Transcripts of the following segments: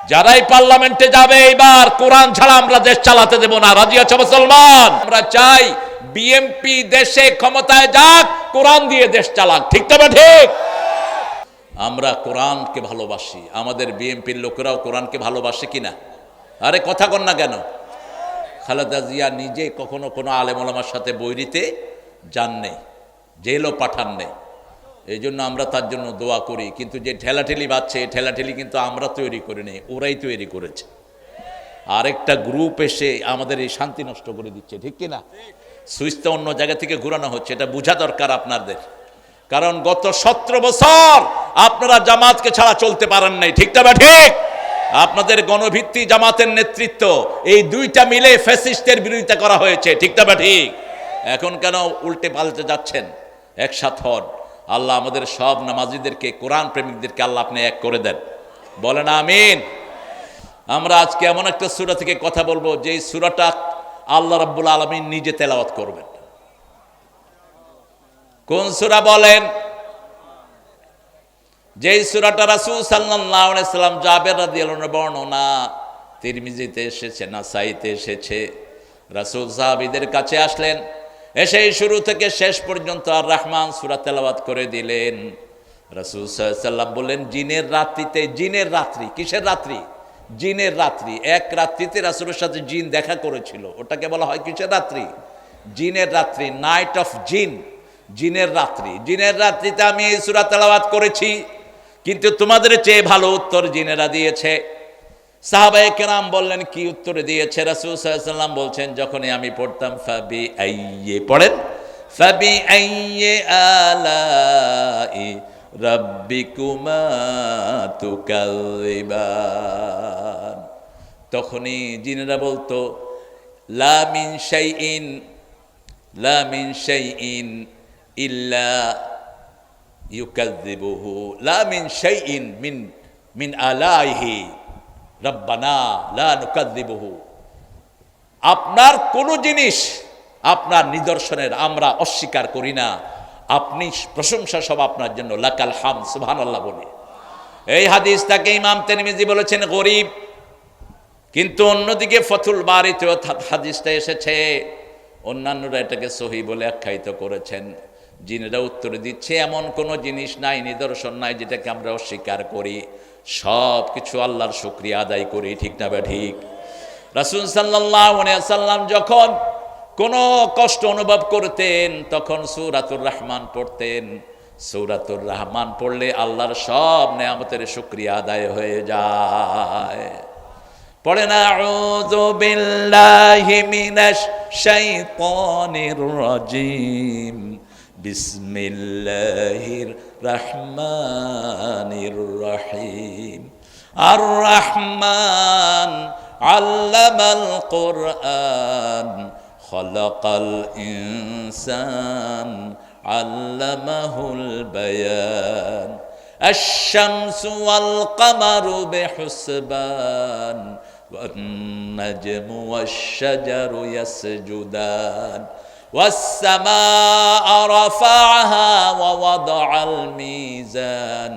যারাই পার্লামেন্টে যাবে এবার কোরআন ছাড়া আমরা দেশ চালাতে দেব না। রাজি আছে মুসলমান? আমরা চাই বিএনপি দেশে ক্ষমতায় যাক, কোরআন দিয়ে দেশ চালাক। ঠিক তবে ঠিক? আমরা কোরআনকে ভালোবাসি, আমাদের বিএনপির লোকেরাও কোরআনকে ভালোবাসে কিনা? আরে কথা কন না কেন? খালেদা জিয়া নিজে কখনো কোনো আলেম ওলামার সাথে বৈরিতে যান নেই, জেলও পাঠান নেই। এই জন্য আমরা তার জন্য দোয়া করি। কিন্তু যে ঠেলাঠেলি বাজছে, এই ঠেলাঠেলি কিন্তু আমরা তৈরি করে নেই, ওরাই তৈরি করেছে। আরেকটা গ্রুপ এসে আমাদের এই শান্তি নষ্ট করে দিচ্ছে। ঠিক কিনা? সুইচটা অন্য জায়গা থেকে ঘুরানো হচ্ছে, এটা বোঝা দরকার আপনাদের। কারণ গত 17 বছর আপনারা জামাতকে ছাড়া চলতে পারেন নাই। ঠিক না? ঠিক? আপনাদের গণভিত্তি জামাতের নেতৃত্ব, এই দুইটা মিলে ফ্যাসিস্টের বিরোধিতা করা হয়েছে। ঠিক না? ঠিক? এখন কেন উল্টে পাল্টে যাচ্ছেন? একসাথ হন। আল্লাহ আমাদের সব নামাজিদেরকে, কোরআন প্রেমিকদেরকে আল্লাহ আপনি এক করে দেন। বলেন আমিন। আমরা আজকে এমন একটা সূরা থেকে কথা বলবো, যেই সূরাটা আল্লাহ রাব্বুল আলামিন নিজে তেলাওয়াত করবেন। কোন সূরা বলেন? যেই সূরাটা রাসূল সাল্লাল্লাহু আলাইহি সাল্লাম, জাবের রাদিয়াল্লাহু আনহু বর্ণনা, তিরমিজিতে এসেছে, নাসাইতে এসেছে। রাসূল সাহাবীদের কাছে আসলেন, এসে শুরু থেকে শেষ পর্যন্ত আর রহমান সূরা তেলাওয়াত করে দিলেন। রাসূল সাল্লাল্লাহু আলাইহি সাল্লাম বললেন, জিনের রাত্রিতে, জিনের রাত্রি, কিসের রাত্রি? জিনের রাত্রি। এক রাত্রিতে রাসূলের সাথে জিন দেখা করেছিল, ওটাকে বলা হয় কিসের রাত্রি? জিনের রাত্রি, নাইট অফ জিন, জিনের রাত্রি। জিনের রাত্রিতে আমি এই সূরা তেলাওয়াত করেছি, কিন্তু তোমাদের চেয়ে ভালো উত্তর জিনেরা দিয়েছে। সাহাবায়ে কেরাম বললেন, কি উত্তরে দিয়েছে? রাসূল সাল্লাল্লাহু আলাইহি সাল্লাম বলছেন, যখনই আমি পড়তাম, ফাবি আইয়ে, পড়েন, ফাবি আইয়ে আলাই রাব্বিকুমা তুকাযিবান, তখনই জিনেরা বলতো, লা মিন শাইইন, লা মিন শাইইন ইল্লা ইউকাযযিবুহু, লা মিন শাইইন মিন আলাইহি রব্বানা লা নুকাযযিবুহু। আপনার কোন জিনিস, আপনার নিদর্শনের আমরা অস্বীকার করি না, আপনি প্রশংসা সব আপনার জন্য, লাকাল হামদ, সুবহানাল্লাহ বলি। এই হাদিসটাকে ইমাম তিরমিজি বলেছেন গরীব, কিন্তু অন্যদিকে ফতুল বারীতে হাদিসটা এসেছে, অন্যান্যরা এটাকে সহিহ বলে আখ্যায়িত করেছেন। জিনেরা উত্তর দিচ্ছে, এমন কোন জিনিস নাই, নিদর্শন নাই যেটাকে আমরা অস্বীকার করি, সব কিছু আল্লাহর শুকরিয়া আদায় করি। ঠিক না বা ঠিক? রাসূল সাল্লাল্লাহু আলাইহি ওয়াসাল্লাম যখন কোনো কষ্ট অনুভব করতেন, তখন সূরাতুর রহমান পড়তেন। সূরাতুর রহমান পড়লে আল্লাহর সব নেয়ামতের শুকরিয়া আদায় হয়ে যায়। পড়েন, আউযু বিল্লাহি মিনাশ শাইতানির রাজিম, বিসমিল্লাহির রহমানির রহিম। আর রহমান আল্লামাল কুরআন, খলাকাল ইনসান, আল্লামাহুল বায়ান। আশ-শামসু ওয়াল কামারু বিহুসবান, ওয়ান নাজমু ওয়াশ-শাজারু ইয়াসজুদান, ওয়াস-সামাআ রাফা'আহা ওয়া ওয়াদা'আল মিজান,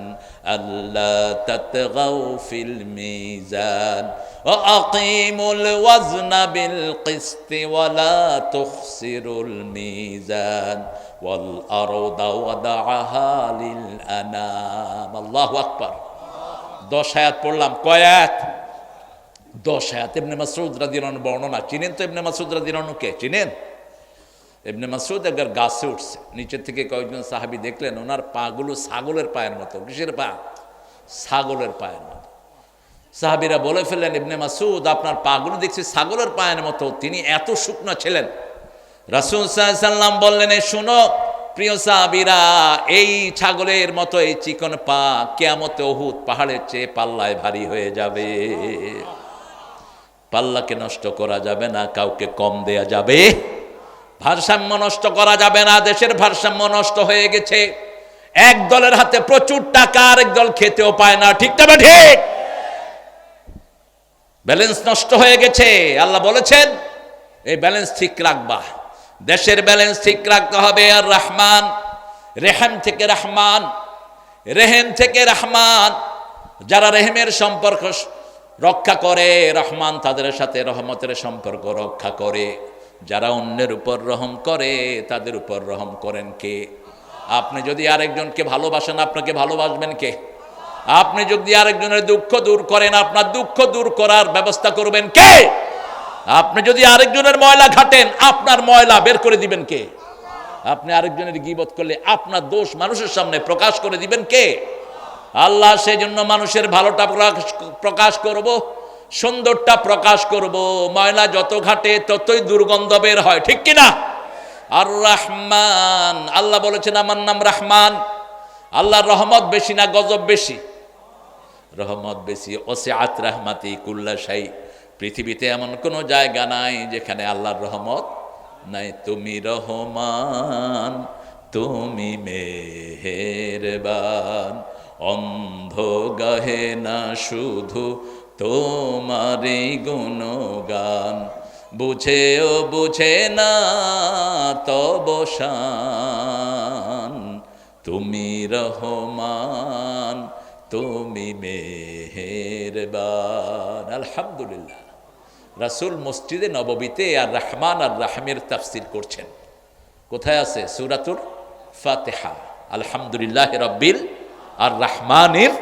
আল্লা তাতগাউ ফিল মিজান, ওয়া আকিমুল ওয়াজনা বিল কিসতি ওয়া লা তুখসিরুল মিজান, ওয়াল আরদা ওয়াদা'আহা লিল আনাম। আল্লাহু আকবার। 10 আয়াত পড়লাম। কয় আয়াত? 10 আয়াত। ইবনে মাসউদ রাদিয়াল্লাহু আনহু বর্ণনা। চিনেন তো ইবনে মাসউদ রাদিয়াল্লাহু আনহু কে? চিনেন? ইবনে মাসউদ একবার গাছে উঠছে, নিচে থেকে কয়েকজন সাহাবী দেখলেন ওনার পাগুলো ছাগলের পায়ের মতো। কিসের পা? ছাগলের পায়ের মতো। সাহাবীরা বলে ফেললেন, ইবনে মাসউদ, আপনার পাগুলো দেখছি ছাগলের পায়ের মতো, তিনি এত শুকনা ছিলেন? রাসূল সাল্লাল্লাহু আলাইহি সাল্লাম বললেন, শুনো প্রিয় সাহাবীরা, এই ছাগলের মতো এই চিকন পা কিয়ামতে উহুদ পাহাড়ের চেয়ে পাল্লায় ভারী হয়ে যাবে। পাল্লাকে নষ্ট করা যাবে না, কাউকে কম দেয়া যাবে, ভারসাম্য নষ্ট করা যাবে না। দেশের ভারসাম্য নষ্ট হয়ে গেছে, এক দলের হাতে প্রচুর টাকা, আরেক দল খেতেও পায় না। ঠিক না ঠিক? ব্যালেন্স নষ্ট হয়ে গেছে। আল্লাহ বলেছেন এই ব্যালেন্স ঠিক রাখবা, দেশের ব্যালেন্স ঠিক রাখতে হবে। আর রহমান, রেহেম থেকে রহমান, রেহেম থেকে রহমান, যারা রেহেমের সম্পর্ক রক্ষা করে, রহমান তাদের সাথে রহমতের সম্পর্ক রক্ষা করে। যারা অন্যের উপর রহম করে তাদের উপর রহম করেন কে? আপনি যদি আরেকজনকে ভালোবাসেন আপনাকে ভালোবাসবেন কে? আপনি যদি আরেকজনের দুঃখ দূর করেন আপনার দুঃখ দূর করার ব্যবস্থা করবেন কে? আপনি যদি আরেকজনের ময়লা ঘাটেন আপনার ময়লা বের করে দিবেন কে? আপনি আরেকজনের গীবত করলে আপনার দোষ মানুষের সামনে প্রকাশ করে দিবেন কে? আল্লাহ। সেই জন্য মানুষের ভালোটা প্রকাশ করব, সুন্দরটা প্রকাশ করব। ময়লা যত ঘাটে ততই দুর্গন্ধ বের হয়, ঠিক কিনা? আর রহমান, আল্লাহ বলেছেন আমার নাম রহমান। আল্লাহর রহমত বেশি না গজব বেশি? রহমত বেশি। ওসিআত রাহমাতি কুল্লা শাই। পৃথিবীতে এমন কোনো জায়গা নাই যেখানে আল্লাহর রহমত নাই। তুমি রহমান, তুমি মেহেরবান, অন্ধ গাহে না শুধু তোমারই গুণগান, বুঝেও বুঝে না তব শান। তুমি রহমান, তুমি মেহেরবান। আলহামদুলিল্লাহ। রাসূল মসজিদে নববীতে আর রহমান আর রাহিমের তাফসীর করছেন। কোথায় আছে? সূরাতুল ফাতিহা। আলহামদুলিল্লাহ রাব্বিল আর রহমানির।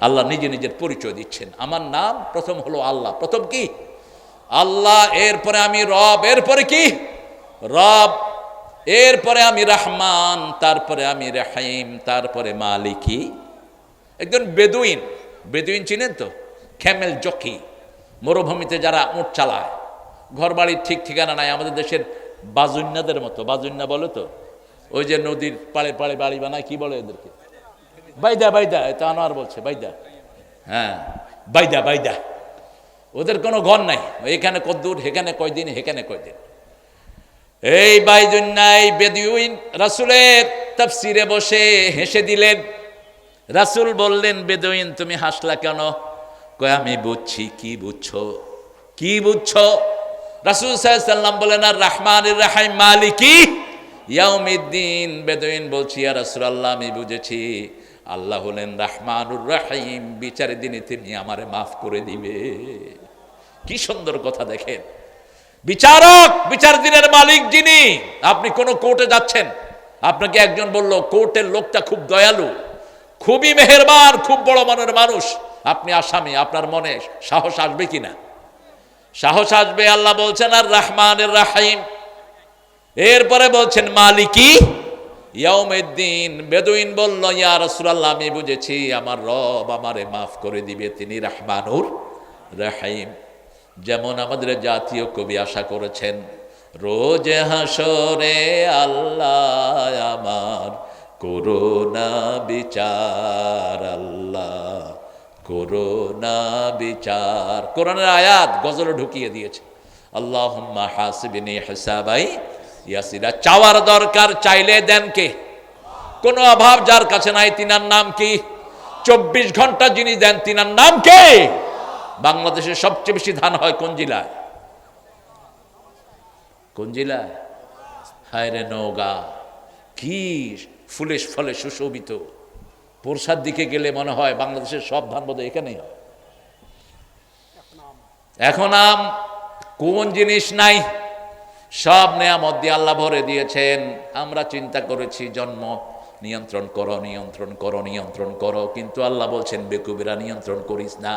আল্লাহ নিজে নিজের পরিচয় দিচ্ছেন। আমার নাম প্রথম হলো আল্লাহ। প্রথম কি? আল্লাহ। এরপরে আমি রব। এরপরে কি? রব। এরপরে আমি রহমান, তারপরে আমি রহিম, তারপরে মালিকি। একজন বেদুইন, বেদুইন চিনেন তো? ক্যামেল জকি, মরুভূমিতে যারা উট চালায়, ঘর বাড়ির ঠিক ঠিকানা নাই। আমাদের দেশের বাজুন্যাদের মতো। বাজুন্যা বলে তো, ওই যে নদীর পাড়ে পাড়ে বাড়ি বানায়, কি বলে এদেরকে? বাইদা। বাইদা, এটা আনোয়ার বলছে বাইদা। হ্যাঁ, বাইদা বাইদা। ওদের কোনো ঘর নাই। এখানে কদ্দূর, হেখানে কয়দিন, হেখানে কয়দিন। এই বাইদুন্নাই বেদুইন রাসূলের তাফসিরে বসে হেসে দিলেন। রাসূল বললেন, বেদুইন তুমি হাসলা কেন? কয় আমি বুঝছি। কি বুঝছো? কি বুঝছো? রাসূল সাল্লাল্লাহু আলাইহি সাল্লাম বলেন, আর রহমানির রহিম মালিকি ইয়াউমিদ্দিন। বেদুইন বলছি, ইয়া রাসূলুল্লাহ আমি বুঝেছি আল্লাহ হলেন রহমানুর রহিম, বিচারের দিনে তিনি আমারে মাফ করে দিবে। কি সুন্দর কথা দেখেন। বিচারক, বিচার দিনের মালিক যিনি। আপনি কোন কোর্টে যাচ্ছেন, আপনাকে একজন বলল কোর্টের লোকটা খুব দয়ালু, খুবই মেহেরবান, খুব বড় মনের মানুষ। আপনি আসামি, আপনার মনে সাহস আসবে কিনা? সাহস আসবে। আল্লাহ বলছেন আর রহমানের রহিম। এরপরে বলছেন মালিকি ইয়াউমিদ্দিন। বেদুইন বলল, ইয়া রাসূলুল্লাহ আমি বুঝেছি আমার রব আমারে মাফ করে দিবে, তিনি রহমানুর রহিম। যেমন আমাদের জাতীয় কবি আশা করেছেন, রোজ হাসরে আল্লাহ আমার করুণা বিচার, আল্লাহ করুণা বিচার। কোরআনের আয়াত গজলে ঢুকিয়ে দিয়েছে। আল্লাহুম্মা হাসিবনি হিসাবাই ইয়াসিরা। চাওয়ার দরকার, চাইলে দেন কে? কোনো অভাব যার কাছে নাই, তিনার নাম কি? 24 ঘন্টা যিনি দেন তিনার নাম কে? বাংলাদেশে সবচেয়ে বেশি ধান হয় কোন জেলায়? কোন জেলায়? হায়রে নওগাঁ। কি ফুলে ফলে সুশোভিত। বর্ষার দিকে গেলে মনে হয় বাংলাদেশের সব ধান বোধহয় এখানেই হয়। এখন আম কোন জিনিস নাই? সব নেয়ামত দিয়ে আল্লাহ ভরে দিয়েছেন। আমরা চিন্তা করেছি জন্ম নিয়ন্ত্রণ করো, নিয়ন্ত্রণ করো, নিয়ন্ত্রণ করো, কিন্তু আল্লাহ বলছেন বেকুবেরা নিয়ন্ত্রণ করিস না।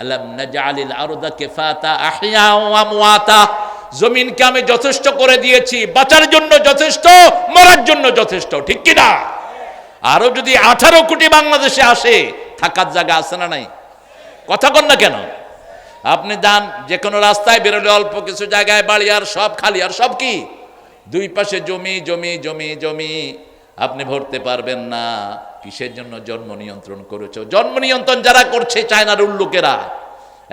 আলাম নাজআলিল আরদা কিফাতা আহইয়া ওয়া আমওয়াতা। জমিনকে আমি যথেষ্ট করে দিয়েছি, বাঁচার জন্য যথেষ্ট, মরার জন্য যথেষ্ট, ঠিক কি না? আরো যদি 18 কোটি বাংলাদেশে আসে, থাকার জায়গা আছে না নাই? কথা কন না কেন? আপনি যান যে কোনো রাস্তায় বেরোলে অল্প কিছু জায়গায় বাড়ি, আর সব খালি। আর সব কি? দুই পাশে জমি জমি জমি জমি। আপনি ভরতে পারবেন না। কিসের জন্য? জন্ম নিয়ন্ত্রণ করেছে। জন্ম নিয়ন্ত্রণ যারা করছে চায়নার উল্লুকেরা,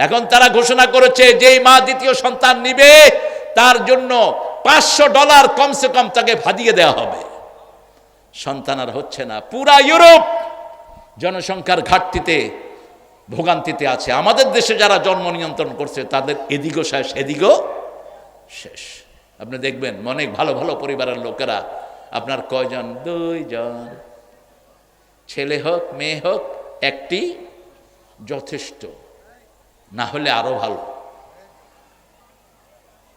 এখন তারা ঘোষণা করেছে যেই মা দ্বিতীয় সন্তান নিবে তার জন্য $500 কমসে কম তাকে ভাদিয়ে দেওয়া হবে। সন্তান আর হচ্ছে না। পুরা ইউরোপ জনসংখ্যার ঘাটতিতে ভোগান্তিতে আছে। আমাদের দেশে যারা জন্ম নিয়ন্ত্রণ করছে তাদের এদিকও শেষ, এদিকও শেষ। আপনি দেখবেন অনেক ভালো ভালো পরিবারের লোকেরা, আপনার কয়জন? 2 জন। ছেলে হোক মেয়ে হোক একটি যথেষ্ট। না হলে আরো ভালো।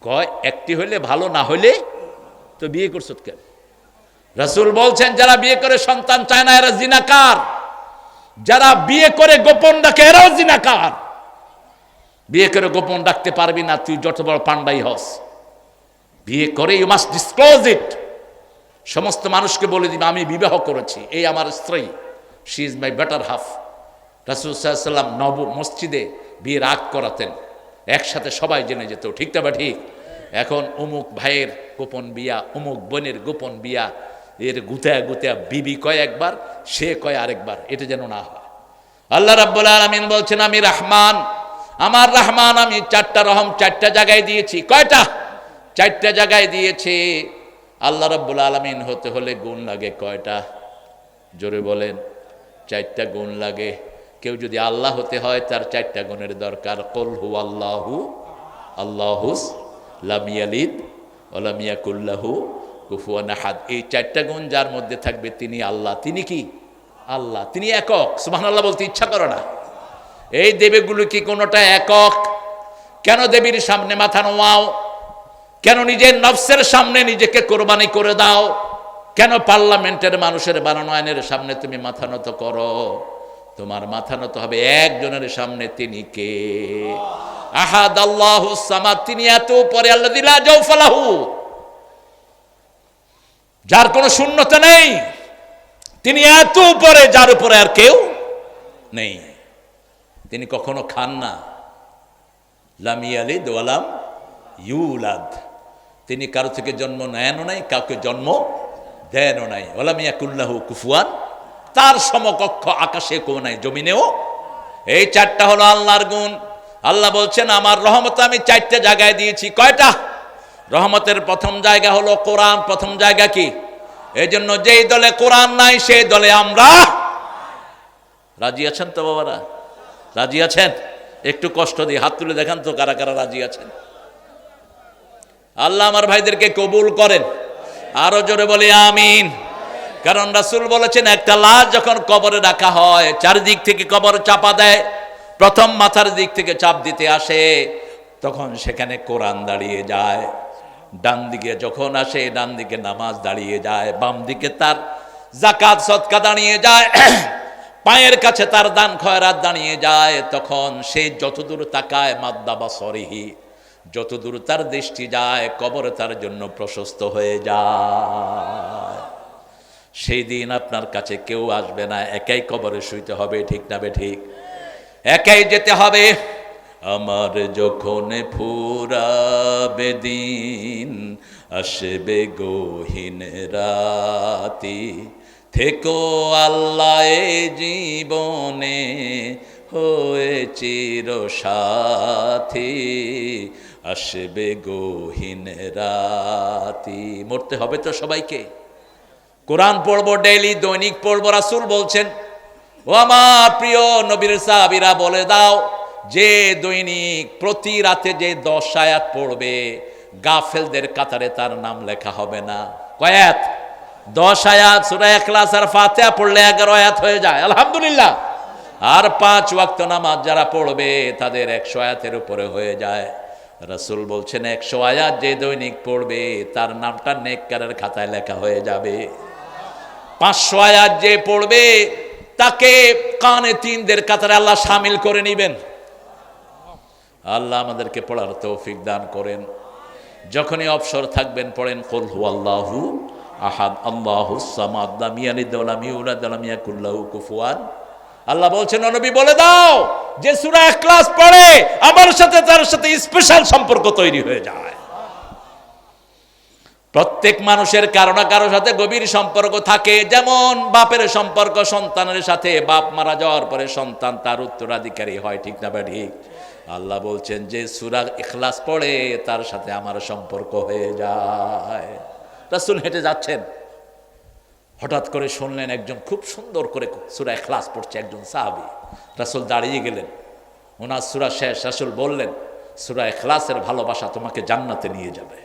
কয় একটি হইলে ভালো, না হইলে তো বিয়ে করছো কেন? রাসূল বলছেন যারা বিয়ে করে সন্তান চায় না এরা জিনাকার, যারা বিয়ে করে গোপন রাখে এরাও জিনাকার। বিয়ে করে গোপন রাখতে পারবি না, তুই যত বড় পান্ডাই হস। বিয়ে করে ইউ মাস্ট ডিসক্লোজ ইট। সমস্ত মানুষকে বলে দিবে আমি বিবাহ করেছি, এই আমার স্ত্রী, she is my better half. রাসূল সাল্লাল্লাহু আলাইহি ওয়াসাল্লাম নব মসজিদে বিয়ের আগ করাতেন, একসাথে সবাই জেনে যেত, ঠিক না বা ঠিক? এখন অমুক ভাইয়ের গোপন বিয়া, অমুক বোনের গোপন বিয়া, এর গুতায়া গুতায়া বিবি কয় একবার, সে কয় আরেকবার, এটা যেন না হয়। আল্লাহ রাব্বুল আলামিন বলছেন আমি রহমান, আমার রহমান, আমি চারটা রহম চারটা জায়গায় দিয়েছি। কয়টা? চারটা জায়গায় দিয়েছে। আল্লাহ রাব্বুল আলামিন হতে হলে গুণ লাগে কয়টা? জোরে বলেন। চারটা গুণ লাগে। কেউ যদি আল্লাহ হতে হয় তার চারটা গুণের দরকার। কুল হুয়াল্লাহু আল্লাহুস লাম ইয়ালিদ ওয়া লাম ইয়াকুল লাহু কুফুয়ান আহাদ। এই চারটা গুণ যার মধ্যে থাকবে তিনি আল্লাহ। তিনি কি? আল্লাহ। তিনি একক। সুবহানাল্লাহ বলতে ইচ্ছা করে না। এই দেবীগুলো কি কোনোটা একক? কেন দেবীর সামনে মাথা নোয়াও? কেন নিজের নফসের সামনে নিজেকে কোরবানি করে দাও? কেন পার্লামেন্টের মানুষের বানানো আইনের সামনে তুমি মাথা নত করো? তোমার মাথা নত হবে একজনের সামনে, তিনি কে? আহাদ আল্লাহুস সামাদ, তিনি এত উপরে, আল্লাযী লা জাওফা লাহু, যার কোনো শূন্যতা নেই। তিনি এত উপরে, যার উপরে আর কেউ নেই। তিনি কখনো খান না। লাম ইয়ালিদ ওয়া লাম ইউলাদ, তিনি কারো থেকে জন্ম নেনও নাই, কাউকে জন্ম দেনও নাই। ওয়া লাম ইয়াকুল লাহু কুফুয়ান, তার সমকক্ষ আকাশে কেউ নাই, জমিনেও। এই চারটা হলো আল্লাহর গুণ। আল্লাহ বলছেন আমার রহমত আমি চারটা জায়গায় দিয়েছি। কয়টা? রহমতের প্রথম জায়গা হলো কোরআন। প্রথম জায়গা কি? এই জন্য যেই দলে কোরআন নাই সেই দলে আমরা। রাজি আছেন তো বাবারা? রাজি আছেন? একটু কষ্ট দিয়ে হাত তুলে দেখান তো কারা কারা রাজি আছেন। আল্লাহ আমার ভাইদেরকে কবুল করেন। আরো জোরে বলি আমিন। কারণ রাসূল বলেছেন একটা লাশ যখন কবরে রাখা হয়, চারদিক থেকে কবর চাপা দেয়, প্রথম মাথার দিক থেকে চাপ দিতে আসে, তখন সেখানে কোরআন দাঁড়িয়ে যায়। ডান দিকে যখন আসে, ডান দিকে নামাজ দাঁড়িয়ে যায়, বাম দিকে তার যাকাত সদকা দাঁড়িয়ে যায়, পায়ের কাছে তার দান খয়রাত দাঁড়িয়ে যায়। তখন সে যতদূর তাকায়, মাদ্দা বাসরিহি, যতদূর তার দৃষ্টি যায়, কবর তার জন্য প্রশস্ত হয়ে যায়। সেই দিন আপনার কাছে কেউ আসবে না, একাই কবরে শুইতে হবে, ঠিক না বে ঠিক? একাই যেতে হবে। আমার যখন ফুরাবে দিন, আসবে গহীন রাতি, থেকো আল্লাহ এ জীবনে হয়ে চির সাথী, আসবে গহীন রাতি। মরতে হবে তো সবাইকে। কোরআন পড়বো ডেইলি, দৈনিক পড়বো। রাসূল বলছেন ও আমার প্রিয় নবীর সাহাবীরা বলে দাও, যে দৈনিক প্রতি রাতে যে 10 আয়াত পড়বে, গাফেলদের কাতারে তার নাম লেখা হবে না। কয় আয়াত? 10 আয়াত। সূরা ইখলাস আর ফাতিহা পড়লে 11 আয়াত হয়ে যায়, আলহামদুলিল্লাহ। আর 5 ওয়াক্ত নামাজ যারা পড়বে তাদের 100 আয়াতের উপরে হয়ে যায়। রাসূল বলছেন 100 আয়াত যে দৈনিক পড়বে তার নামটা নেককারের খাতায় লেখা হয়ে যাবে। 500 আয়াত যে পড়বে তাকে কানে তিনদের কাতারে আল্লাহ শামিল করে নেবেন। আল্লাহ আমাদেরকে পড়ার তৌফিক দান করেন। যখনই অবসর থাকবেন পড়েন কুল হুয়াল্লাহু আহাদ আল্লাহুস সামাদ লাম ইয়ালিদ ওয়া লাম ইউলাদ ওয়া লাম ইয়াকুল লাহু কুফুয়ান। আল্লাহ বলছেন ও নবী বলে দাও, যে সূরা ইখলাস পড়ে আমার সাথে তার সাথে স্পেশাল সম্পর্ক তৈরি হয়ে যায়। প্রত্যেক মানুষের কারো না কারো সাথে গভীর সম্পর্ক থাকে। যেমন বাপের সম্পর্ক সন্তানের সাথে, বাপ মারা যাওয়ার পরে সন্তান তার উত্তরাধিকারী হয়, ঠিক না ঠিক? আল্লাহ বলছেন যে সূরা ইখলাস পড়ে তার সাথে আমার সম্পর্ক হয়ে যায়। রাসূল হেঁটে যাচ্ছেন, হঠাৎ করে শুনলেন একজন খুব সুন্দর করে সূরা ইখলাস পড়ছে, একজন সাহাবী। রাসূল দাঁড়িয়ে গেলেন, ওনার সূরা শেষ। রাসূল বললেন সূরা ইখলাসের ভালোবাসা তোমাকে জান্নাতে নিয়ে যাবে।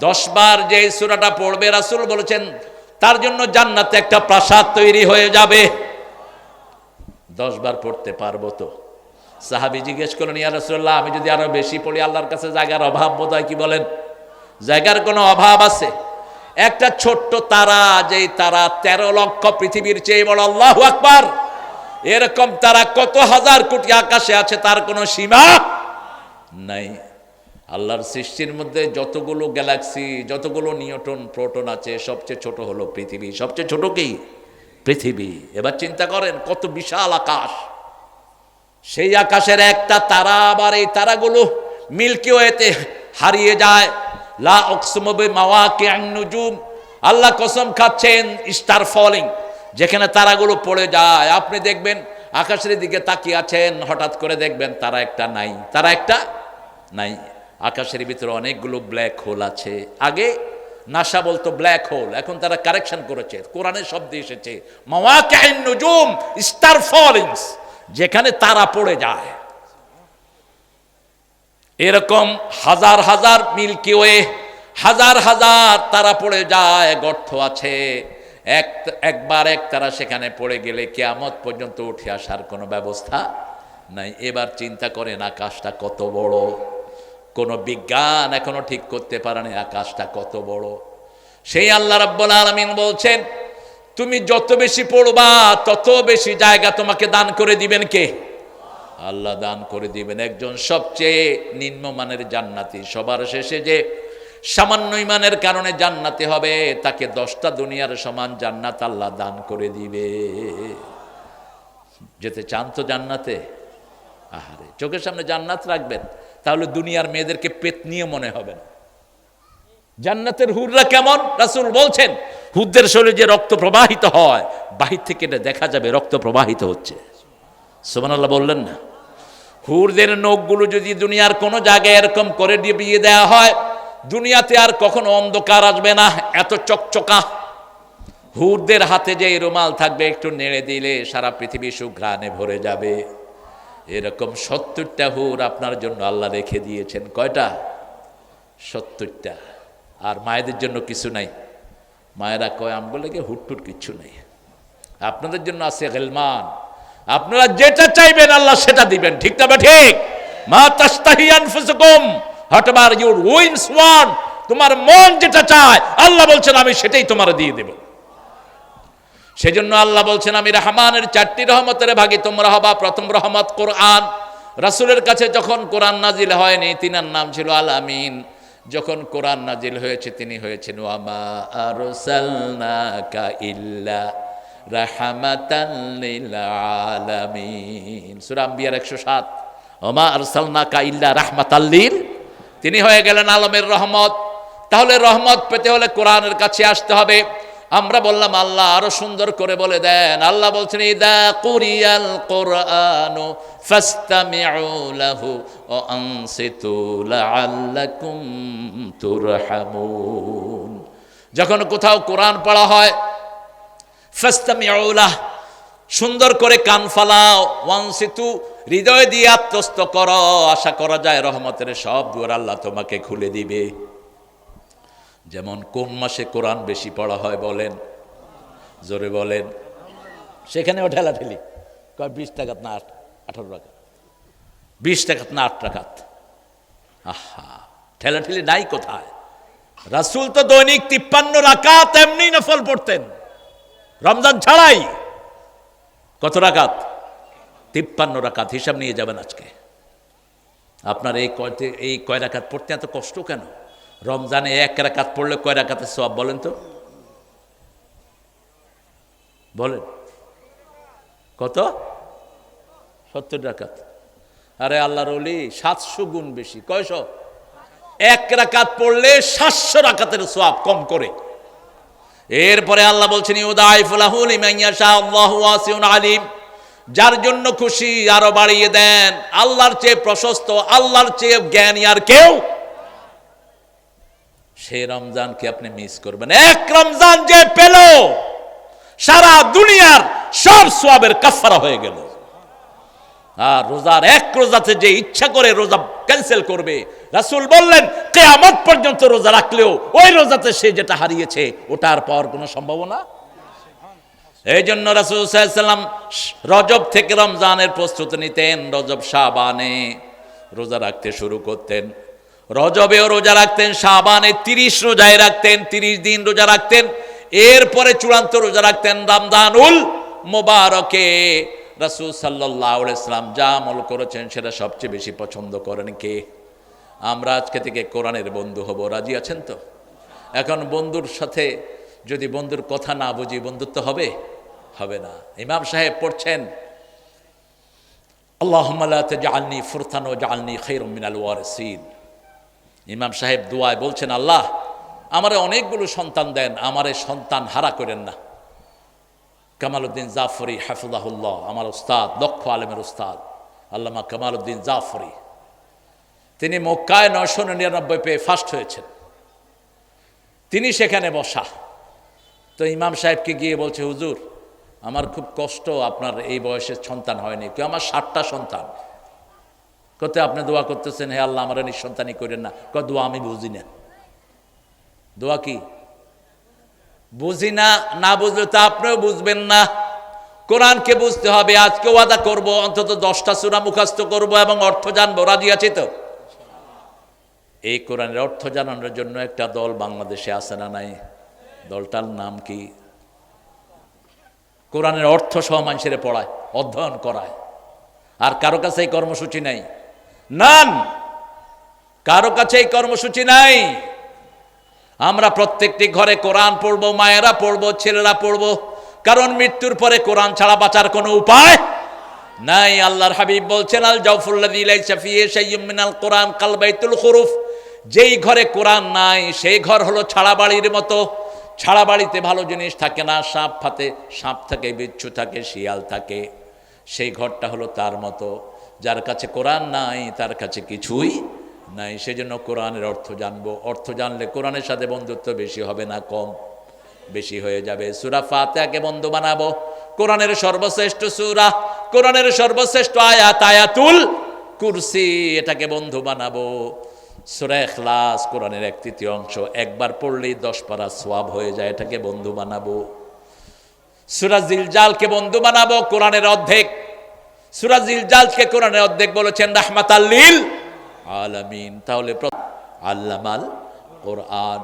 10 বার যে সূরাটা পড়বে রাসূল বলেছেন তার জন্য জান্নাতে একটা প্রাসাদ তৈরি হয়ে যাবে। 10 বার পড়তে পারবো তো? সাহাবী জিজ্ঞেস করলেন, ইয়া রাসূলুল্লাহ, আমি যদি আরো বেশি পড়ি আল্লাহর কাছে জায়গার অভাব বোধ হয়, কি বলেন? জায়গার কোনো অভাব আছে? একটা ছোট্ট তারা, যেই তারা 13 লক্ষ পৃথিবীর চেয়ে বড়, আল্লাহু আকবার, এরকম তারা কত হাজার কোটি আকাশে আছে, তার কোনো সীমা নাই। আল্লাহর সৃষ্টির মধ্যে যতগুলো গ্যালাক্সি, যতগুলো নিউটন প্রোটন আছে, সবচেয়ে ছোট হলো পৃথিবী। সবচেয়ে ছোট কি? পৃথিবী। এবার চিন্তা করেন কত বিশাল আকাশ। সেই আকাশের একটা তারা, আবার এই তারাগুলো মিল্কি ওয়েতে হারিয়ে যায়। লা উকসিমু বিমাওয়াকি'আন নুজুম, আল্লাহ কসম খাচ্ছেন স্টার ফলিং, যেখানে তারাগুলো পড়ে যায়। আপনি দেখবেন আকাশের দিকে তাকিয়ে আছেন, হঠাৎ করে দেখবেন তারা একটা নাই, তারা একটা নাই। আকাশের ভিতরে অনেকগুলো ব্ল্যাক হোল আছে। আগে নাসা বলতো ব্ল্যাক হোল, এখন তারা কারেকশন করেছে, কোরআনের শব্দ এসেছে মাওয়াকি'আন নুজুম, স্টার ফলিংস, যেখানে তারা পড়ে যায়। এরকম হাজার হাজার মিল্কি ওয়ে, হাজার হাজার তারা পড়ে যায়, গর্ত আছে। একবার এক তারা সেখানে পড়ে গেলে কিয়ামত পর্যন্ত উঠে আসার কোনো ব্যবস্থা নাই। এবার চিন্তা করেন আকাশটা কত বড়। কোনো বিজ্ঞান এখনো ঠিক করতে পারেনি আকাশটা কত বড়। সেই আল্লাহ রাব্বুল আলামিন বলছেন, তুমি যত বেশি পড়বা তত বেশি জায়গা তোমাকে দান করে দিবেন কে? আল্লাহ দান করে দিবেন। একজন সবচেয়ে নিম্নমানের জান্নাতি, সবার শেষে যে সামান্য ইমানের কারণে জান্নাতি হবে, তাকে 10টা দুনিয়ার সমান জান্নাত আল্লাহ দান করে দিবে। যেতে চান তো জান্নাতে? আহারে, চোখের সামনে জান্নাত রাখবেন, তাহলে দুনিয়ার মেয়েদেরকে পেতনিয়ে মনে হবে না। জান্নাতের হুররা কেমন? রাসূল বলছেন, হুরদের শরীরে যে রক্ত প্রবাহিত হয়, বাহির থেকে এটা দেখা যাবে রক্ত প্রবাহিত হচ্ছে। সুবহানাল্লাহ বললেন না? হুরদের নখগুলো যদি দুনিয়ার কোনো জায়গায় এরকম করে দিয়ে দেওয়া হয়, দুনিয়াতে আর কখনো অন্ধকার আসবে না, এত চকচকা। হুরদের হাতে যে রুমাল থাকবে, একটু নেড়ে দিলে সারা পৃথিবী সুঘ্রাণে ভরে যাবে। এরকম 70টা হুর আপনার জন্য আল্লাহ রেখে দিয়েছেন। কয়টা? 70টা। আর মায়েদের জন্য কিছু নাই? মায়েরা কয়, আমি বলে কি হুটটুট কিচ্ছু নেই, আপনাদের জন্য আছে গিলমান, আপনারা যেটা চাইবেন আল্লাহ সেটা দিবেন। ঠিক না? ঠিক। মা তাস্তাহি আনফুসুকুম, হোয়াটএভার ইউর উইন্স ওয়ান্ট, তোমার মন যেটা চায় আল্লাহ বলছেন আমি সেটাই তোমার দিয়ে দেব। সেজন্য আল্লাহ বলছেন, আমি রহমানের 4টি রহমতের ভাগী তোমরা হবা। প্রথম রহমত কোরআন। রাসূলের কাছে যখন কোরআন নাজিল হয়নি, তিনার নাম ছিল আল আমিন। যখন কোরআন নাজিল হয়েছে, তিনি হয়েছেন ওয়া মা আরসালনাকা ইল্লা রাহমাতাল লিল আলামিন, সূরা আম্বিয়ার 107। ওয়া মা আরসালনাকা ইল্লা রাহমাতাল লিল, তিনি হয়ে গেলেন আলমের রহমত। তাহলে রহমত পেতে হলে কোরআনের কাছে আসতে হবে। আমরা বললাম আল্লাহ আরো সুন্দর করে বলে দেন। আল্লাহ বলছেন, ইদা কুরিয়াল কুরআনু ফাসতামিউ লাহু ওয়া আনসিতু লাআল্লাকুম তুরহামুন। যখন কোথাও কোরআন পড়া হয়, ফাসতামিউ লাহ, সুন্দর করে কান ফালাও, ওয়ানসিতু, হৃদয় দিয়ে আত্মস্থ করো। আশা করা যায় রহমতের সব দুয়ার আল্লাহ তোমাকে খুলে দিবে। যেমন কোন মাসে কোরআন বেশি পড়া হয় বলেন? জোরে বলেন। সেখানেও ঠেলাঠেলি, কয় 20 টাকাত না 18 টাকা, 20 টাকাত না 8 টাকাত। আহা, ঠেলাঠেলি নাই কোথায়? রাসূল তো দৈনিক 53 রাকাত এমনি নফল পড়তেন, রমজান ছাড়াই। কত রাকাত? 53 রাকাত। হিসাব নিয়ে যাবেন আজকে। আপনার এই কয় রাকাত পড়তে এত কষ্ট কেন? রমজানে 1 রাকাত পড়লে কয় রাকাতের সওয়াব বলেন তো? বলেন কত? 70 রাকাত। আরে আল্লাহর ওলি 700 গুণ বেশি। কয়শো? 1 রাকাত পড়লে 700 রাকাতের সওয়াব কম করে। এরপরে আল্লাহ বলছেন, ইউদাইফু লাহু লিমান ইয়াশা আল্লাহু ওয়াসিউন আলিম, যার জন্য খুশি আরো বাড়িয়ে দেন। আল্লাহর চেয়ে প্রশস্ত, আল্লাহর চেয়ে জ্ঞানী আর কেউ। সেই রমজানকে আপনি মিস করবেন। এক রমজান যে পেল, সারা দুনিয়ার সব সওয়াবের কাফারা হয়ে গেল। আর রোজার এক রোজাতে যে ইচ্ছা করে রোজা ক্যান্সেল করবে, রাসূল বললেন কিয়ামত পর্যন্ত রোজা রাখলেও ওই রোজাতে সে যেটা হারিয়েছে ওটা আর পাওয়ার কোনো সম্ভাবনা। এই জন্য রাসূল সাল্লাল্লাহু আলাইহি ওয়াসাল্লাম রজব থেকে রমজানের প্রস্তুতি নিতেন। রজব শাবানে রোজা রাখতে শুরু করতেন, রজবেও রোজা রাখতেন, শাবানে 30 রোজায় রাখতেন, 30 দিন রোজা রাখতেন। এরপরে চূড়ান্ত রোজা রাখতেন রমজানুল মুবারকে। রাসূল সাল্লাল্লাহু আলাইহি ওয়াসাল্লাম যা আমল করেছেন সেটা সবচেয়ে বেশি পছন্দ করেন কে? আমরা আজকে থেকে কোরআনের বন্ধু হব, রাজি আছেন তো? এখন বন্ধুর সাথে যদি বন্ধুর কথা না বুঝি বন্ধুত্ব হবে? হবে না। ইমাম সাহেব পড়ছেন আল্লাহুম্মা লা তাজআলনি ফুরতান ওয়াজআলনি খায়রাম মিনাল ওয়ারিসিন। ইমাম সাহেব দোয়ায় বলছেন, আল্লাহ আমারে অনেকগুলো সন্তান দেন, আমারে সন্তান হারা করেন না। কামালউদ্দিন জাফরি হাফিজাহুল্লাহ, আমার উস্তাদ, দক্ষ আলেমের উস্তাদ আল্লামা কামালউদ্দিন জাফরি, তিনি মক্কায় 999 পেয়ে ফার্স্ট হয়েছেন। তিনি সেখানে বসা, তো ইমাম সাহেবকে গিয়ে বলছে, হুজুর আমার খুব কষ্ট, আপনার এই বয়সে সন্তান হয়নি। কেউ আমার 60টা সন্তান। কত আপনি দোয়া করতেছেন, হে আল্লাহ আমার নিঃসন্তানই করেন না। দোয়া আমি বুঝি না। দোয়া কি বুঝি না? না বুঝলে তো আপনিও বুঝবেন না। কোরআনকে বুঝতে হবে। আজকে ওয়াদা করব অন্তত 10টা সূরা মুখস্থ করব এবং অর্থ জানবো, রাজি আছি তো? এই কোরআনের অর্থ জানানোর জন্য একটা দল বাংলাদেশে আছে না নাই? দলটার নাম কি? কোরআনের অর্থ সহ মানুষের পড়ায়, অধ্যয়ন করায়। আর কারো কাছে এই কর্মসূচি নাই, নান, কারো কাছে এই কর্মসূচি নাই। আমরা প্রত্যেকটি ঘরে কোরআন পড়বো, মায়েরা পড়বো, ছেলেরা পড়বো, কারণ মৃত্যুর পরে কোরআন ছাড়া বাঁচার কোনো উপায় নাই। আল্লাহর হাবিব বলছেন, আল জাওফুল্লাযী লাইসা ফিহি শাইয়্যুম মিনাল কোরআন কাল বাইতুল খুরুফ। যেই ঘরে কোরআন নাই সেই ঘর হলো ছাড়া বাড়ির মতো। ছাড়া বাড়িতে ভালো জিনিস থাকে না, সাপ থাকে, বিচ্ছু থাকে, শিয়াল থাকে। সেই ঘরটা হলো তার মতো। যার কাছে কোরআন নাই তার কাছে কিছুই নাই। সেজন্য কোরআনের অর্থ জানবো। অর্থ জানলে কোরআনের সাথে বন্ধুত্ব বেশি হবে না কম? বেশি হয়ে যাবে। সূরা ফাতিহাকে বন্ধু বানাবো। কোরআনের সর্বশ্রেষ্ঠ সূরা, কোরআনের সর্বশ্রেষ্ঠ আয়াত আয়াতুল কুরসি, এটাকে বন্ধু বানাবো। সূরা ইখলাস কোরআনের 1/3 অংশ, একবার পড়লেই 10 পারা সওয়াব হয়ে যায়, এটাকে বন্ধু বানাবো। সূরা জিলজালকে বন্ধু বানাবো, কোরআনের অর্ধেক। সূরা জিলজালকে কোরআনের অর্ধেক বলেছেন রাহমাতাল লিল আলামিন। তাহলে আল্লামাল কোরআন,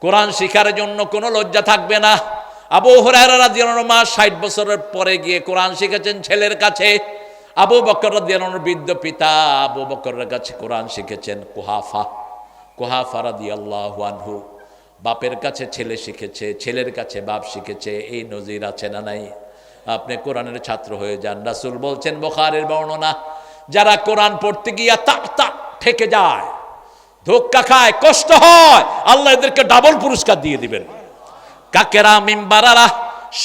কোরআন শিখার জন্য কোনো লজ্জা থাকবে না। আবু হুরায়রা রাদিয়াল্লাহু আনহু 60 বছরের পরে গিয়ে কোরআন শিখেছেন ছেলের কাছে। আবু বকর রাদিয়াল্লাহু আনহুর বৃদ্ধ পিতা আবু বকরের কাছে কোরআন শিখেছেন কুহাফা রাদিয়াল্লাহু আনহু। বাপের কাছে ছেলে শিখেছে, ছেলের কাছে বাপ শিখেছে। এই নজির আছে না নাই? আপনি কোরআনের ছাত্র হয়ে যান। রাসূল বলছেন, বুখারীর বর্ণনা, যারা কোরআন পড়তে গিয়া তাক ঠেকে যায়, ধোক্কা খায়, কষ্ট হয়, আল্লাহ এদেরকে ডাবল পুরস্কার দিয়ে দিবেন। কাকেরা মিম্বারারা,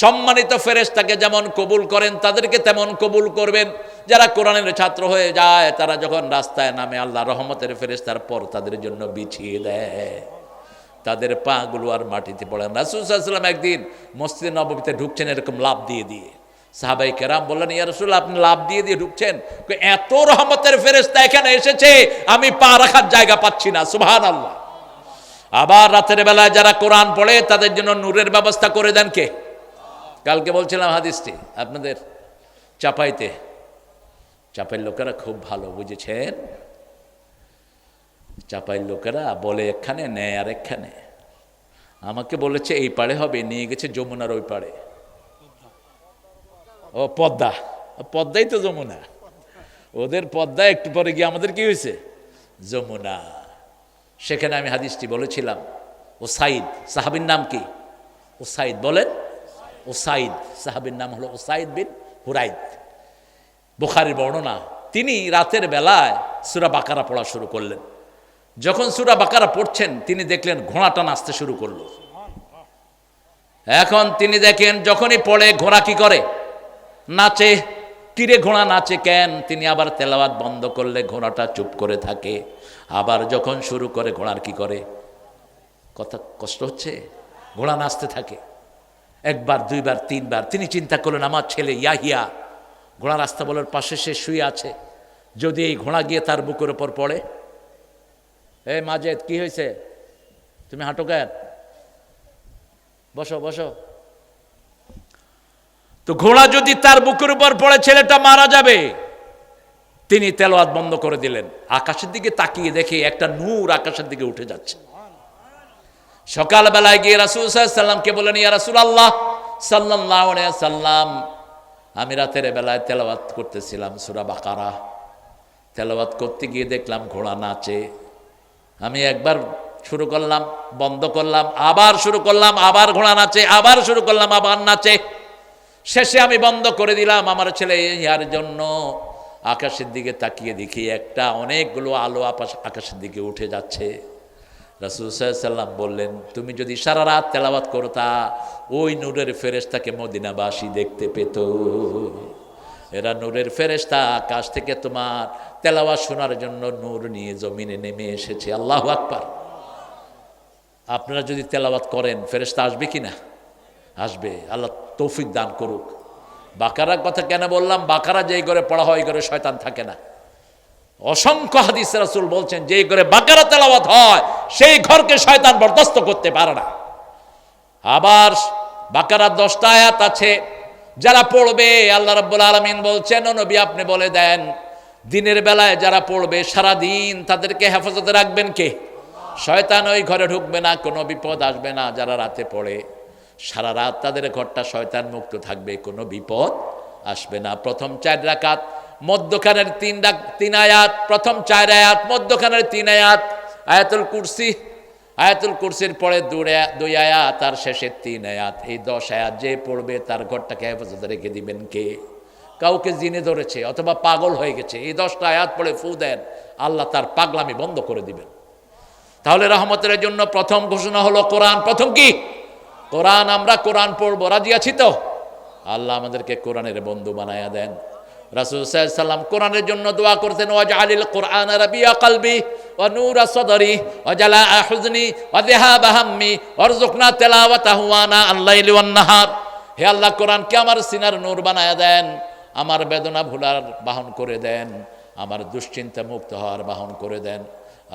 সম্মানিত ফেরেশতাকে যেমন কবুল করেন তাদেরকে তেমন কবুল করবেন। যারা কোরআনের ছাত্র হয়ে যায় তারা যখন রাস্তায় নামে আল্লাহ রহমতের ফেরেশতার পর তাদের জন্য বিছিয়ে দেয়, তাদের পা গুলো আর মাটিতে পড়ে না। রাসূল সাল্লাল্লাহু আলাইহি ওয়াসাল্লাম একদিন মসজিদে নববীতে ঢুকছেন এরকম লাফ দিয়ে। সাহাবায়ে কেরাম বললেন, ইয়া রাসূলুল্লাহ আপনি লাফ দিয়ে ঢুকছেন, এত রহমতের ফেরেশতা এখানে এসেছে আমি পা রাখার জায়গা পাচ্ছি না। সুবহানাল্লাহ। আবার রাতের বেলায় যারা কোরআন পড়ে তাদের জন্য নূরের ব্যবস্থা করে দেন কে? কালকে বলছিলাম হাদিসটি আপনাদের, চাপাইয়ের লোকেরা খুব ভালো, বুঝেছেন? চাপাইয়ের লোকেরা বলে এখানে নেয় আর এখানে। আমাকে বলেছে এই পাড়ে হবে, নিয়ে গেছে যমুনার ওই পাড়ে। ও পদ্মাই তো যমুনা। ওদের পদ্মা, একটু পরে গিয়ে আমাদের কি হয়েছে? যমুনা। সেখানে আমি হাদিসটি বলেছিলাম। ওসাইদ সাহাবীর নাম কি? ওসাইদ বলেন। ওসাইদ সাহাবীর নাম হলো ওসাইদ বিন হুরাইদ। বুখারীর বর্ণনা। তিনি রাতের বেলায় সূরা বাকারা পড়া শুরু করলেন। যখন সূরা বাকারা পড়ছেন তিনি দেখলেন ঘোড়াটা নাচতে শুরু করলো। এখন তিনি দেখেন যখনই পড়ে ঘোড়া কি করে? নাচে। কিরে ঘোড়া নাচে কেন? তিনি আবার তেলাওয়াত বন্ধ করলে ঘোড়াটা চুপ করে থাকে। আবার যখন শুরু করে ঘোড়ার কি করে? কথা কষ্ট হচ্ছে, ঘোড়া নাচতে থাকে। একবার, দুইবার, তিনবার। তিনি চিন্তা করলেন আমার ছেলে ইয়াহিয়া ঘোড়া রাস্তা বলার পাশে সে শুয়ে আছে, যদি এই ঘোড়া গিয়ে তার বুকের ওপর পড়ে। এ মাজেদ কি হয়েছে? তুমি হাঁটো কেন? বসো। তো ঘোড়া যদি তার বুকের উপর পড়ে ছেলেটা মারা যাবে। তিনি তেলাওয়াত বন্ধ করে দিলেন, আকাশের দিকে তাকিয়ে দেখে একটা নূর আকাশের দিকে উঠে যাচ্ছে। সকালবেলায় গিয়ে রাসূল সাল্লাল্লাহু আলাইহি সাল্লামকে বললেন, ইয়া রাসূলুল্লাহ সাল্লাল্লাহু আলাইহি সাল্লাম, আমি রাতের বেলায় তেলাওয়াত করতেছিলাম সূরা বাকারা, তেলাওয়াত করতে গিয়ে দেখলাম ঘোড়া নাচে। আমি একবার শুরু করলাম, বন্ধ করলাম, আবার শুরু করলাম, আবার ঘোড়া নাচে, আবার শুরু করলাম, আবার নাচে। শেষে আমি বন্ধ করে দিলাম। আমার ছেলে ইয়ার জন্য আকাশের দিকে তাকিয়ে দেখি একটা অনেকগুলো আলো আকাশের দিকে উঠে যাচ্ছে। রাসূল সাল্লাল্লাহু আলাইহি সাল্লাম বললেন, তুমি যদি সারা রাত তেলাওয়াত করতা, ওই নূরের ফেরেশতাকে মদিনাবাসী দেখতে পেত। এরা নূরের ফেরেশতা, আকাশ থেকে তোমার তেলাওয়াত শোনার জন্য নূর নিয়ে জমিনে নেমে এসেছে। আল্লাহু আকবার। আপনারা যদি তেলাওয়াত করেন, ফেরেশতা আসবে কি না? আসবে। আল্লাহ তৌফিক দান করুক। বাকারার কথা কেন বললাম? বাকারা যেই ঘরে পড়া হয়, ওই ঘরে শয়তান থাকে না। অসংখ্য হাদিস রাসূল বলছেন, যেই ঘরে বাকারা তেলাওয়াত হয় সেই ঘরকে শয়তান বরদাস্ত করতে পারে না। আবার বাকারার 10টা আয়াত আছে, যারা পড়বে আল্লাহ রাব্বুল আলামিন বলছেন, ও নবী আপনি বলে দেন, দিনের বেলায় যারা পড়বে সারা দিন তাদেরকে হেফাজতে রাখবেন কে? শয়তান ওই ঘরে ঢুকবে না, কোনো বিপদ আসবে না। যারা রাতে পড়ে সারা রাত তাদের ঘরটা শয়তান মুক্ত থাকবে, কোনো বিপদ আসবে না। প্রথম 4 রাকাত, মধ্যখানের 3 আয়াত, প্রথম 4 আয়াত, মধ্যখানের 3 আয়াত আয়াতুল কুরসি, আয়াতুল কুরসির পরে 2 আয়াত, আর শেষের 3 আয়াত। এই 10 আয়াত যে পড়বে তার ঘরটাকে হেফাজতে রেখে দিবেন কে? কাউকে জিনে ধরেছে অথবা পাগল হয়ে গেছে, এই 10টা আয়াত পড়ে ফু দেন, আল্লাহ তার পাগলামি বন্ধ করে দিবেন। তাহলে রহমতের জন্য প্রথম ঘোষণা হলো কোরআন। প্রথম কি? কোরআন। আমরা কোরআন পড়বো, রাজি আছি তো? আল্লাহ আমাদেরকে কোরআনের বন্ধু বানায়া দেন। রাসূল সাল্লাল্লাহু আলাইহি সাল্লাম কোরআনের জন্য দোয়া করতেন, ওয়াজআলিল কোরআন রাবিয়া কলবি ওয়া নূরা সাদরি ওয়া জালাআ হুজনি ওয়া যিহাবা হাম্মি ওয়ারযুকনা তিলাওয়াতাহু আনা আল-লাইলি ওয়ান নাহার। হে আল্লাহ, কোরআনকে আমার সিনার নূর বানায়া দেন, আমার বেদনা ভুলার বাহন করে দেন, আমার দুশ্চিন্তা মুক্ত হওয়ার বাহন করে দেন।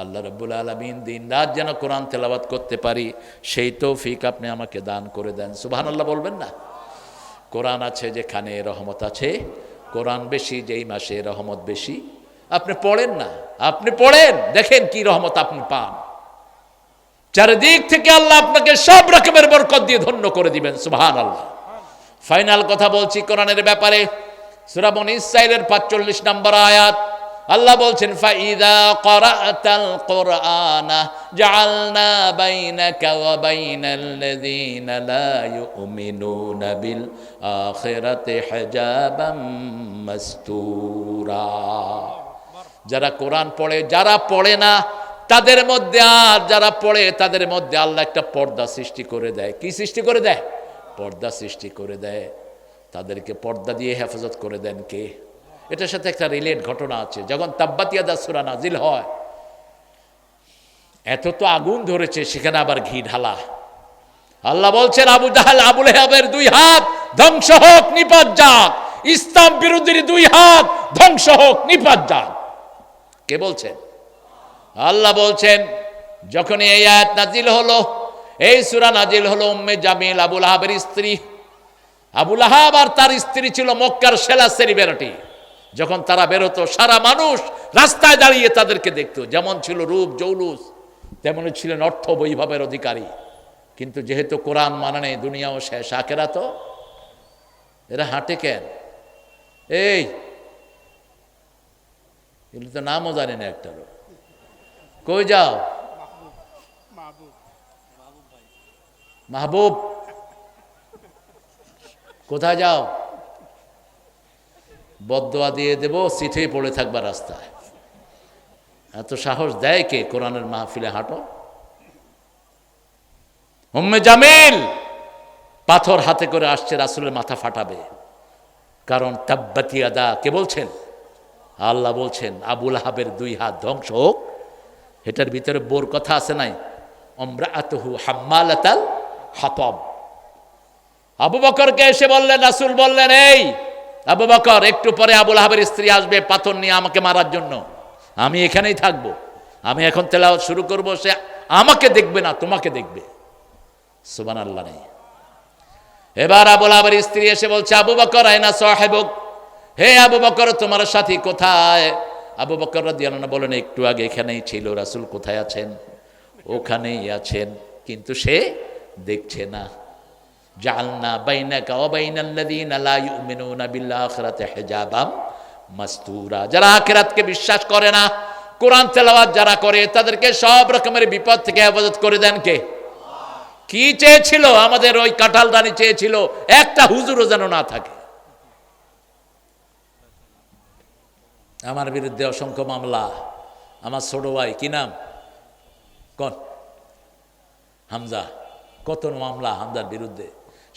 আল্লাহ রাব্বুল আলামিন দিন রাত যেন কোরআন তেলাওয়াত করতে পারি, সেই তৌফিক আপনি আমাকে দান করে দেন। সুবহানাল্লাহ বলবেন না? কোরআন আছে যেখানে রহমত আছে, কোরআন বেশি যেই মাসে রহমত বেশি। আপনি পড়েন না, আপনি পড়েন, দেখেন কি রহমত আপনি পান। চারিদিক থেকে আল্লাহ আপনাকে সব রকমের বরকত দিয়ে ধন্য করে দিবেন। সুবহানাল্লাহ। ফাইনাল কথা বলছি কোরআনের ব্যাপারে। সূরা বনী ইসরাঈলের 45 নম্বর আয়াত, আল্লাহ বলছেন, ফাইদা ক্বরাতাল কুরআনা জাআলনা বাইনাকা ওয়া বাইনাল্লাযীনা লা ইউমিনুনা বিল আখিরাতি হিজাবাম মাসতুরা। যারা কোরআন পড়ে, যারা পড়ে না তাদের মধ্যে, আর যারা পড়ে তাদের মধ্যে আল্লাহ একটা পর্দা সৃষ্টি করে দেয়। কি সৃষ্টি করে দেয়? পর্দা সৃষ্টি করে দেয়। তাদেরকে পর্দা দিয়ে হেফাজত করে দেন কে? এটার সাথে একটা রিলেট ঘটনা আছে। যখন তাব্বাত ইয়াদা সূরা নাজিল হয়, এত তো আগুন ধরেছে, সেখানে আবার ঘি ঢালা। আল্লাহ বলছেন, আবু জাহাল আবু লাহাবের 2 হাত ধ্বংস হোক, নিপাত যাক। ইসলাম বিরোধীর 2 হাত ধ্বংস হোক, নিপাত যাক। কে বলছেন? আল্লাহ বলছেন। যখন এই আয়াত নাজিল হলো, এই সূরা নাজিল হলো, উম্মে জামিল আবু লাহাবের স্ত্রী। আবু লাহাব আর তার স্ত্রী ছিল মক্কার সেরা সেলিব্রিটি। যখন তারা বেরোতো, সারা মানুষ রাস্তায় দাঁড়িয়ে তাদেরকে দেখতো। যেমন ছিল রূপ জৌলুস, তেমনই ছিলেন অর্থ বৈভবের অধিকারী। কিন্তু যেহেতু কোরআন মানে নেই, দুনিয়াও শেষ, আখেরাত, এরা হাঁটে কেন? এই এগুলো তো নামও জানি না একটারও। কই যাও? মাহবুব, কোথায় যাও? বদদোয়া দিয়ে দেব, সিটে পড়ে থাকবা রাস্তায়। এত সাহস দেয় কে কোরআনের মাহফিলে হাঁটো? উম্মে জামিল পাথর হাতে করে আসছে, রাসূলের মাথা ফাটাবে। কারণ তাব্বাত ইয়াদা, কে বলছেন? আল্লাহ বলছেন, আবু লাহাবের 2 হাত ধ্বংস হোক। এটার ভিতরে বোর কথা আছে নাই? ইমরাআতুহু হাম্মালাতাল হাতাব। আবু বকরকে এসে বললেন, রাসূল বললেন, এই আবু বকর, একটু পরে আবু লাহাবের স্ত্রী আসবে পাথর নিয়ে আমাকে মারার জন্য। আমি এখানেই থাকবো, আমি এখন তেলাওয়াত শুরু করব, সে আমাকে দেখবে না, তোমাকে দেখবে। সুবহানাল্লাহ নেই। এবার আবু লাহাবের স্ত্রী এসে বলছে, আবু বকর আইনা সাহেবুক, হে আবু বকর তোমার সাথী কোথায়? আবু বকর রাদিয়াল্লাহু আনহু বলেন, একটু আগে এখানেই ছিল। রাসূল কোথায় আছেন? ওখানেই আছেন, কিন্তু সে দেখছে না। জাআলনা বাইনাকা ওয়া বাইনাল্লাযীনা লা ইউমিনুনা বিল আখিরাতি হিজাবাম মাসতুরা। যারা আখিরাতকে বিশ্বাস করে না, কোরআন তেলাওয়াত যারা করে, তাদেরকে সব রকমের বিপদ থেকে হেফাজত করে দেন কে? কি চেয়েছিল? আমাদের ওই কাঁঠাল রানী চেয়েছিল একটা হুজুরও যেন না থাকে। আমার বিরুদ্ধে অসংখ্য মামলা। আমার ছোট ভাই কি নাম কোন? হামজা। কত মামলা হামজার বিরুদ্ধে,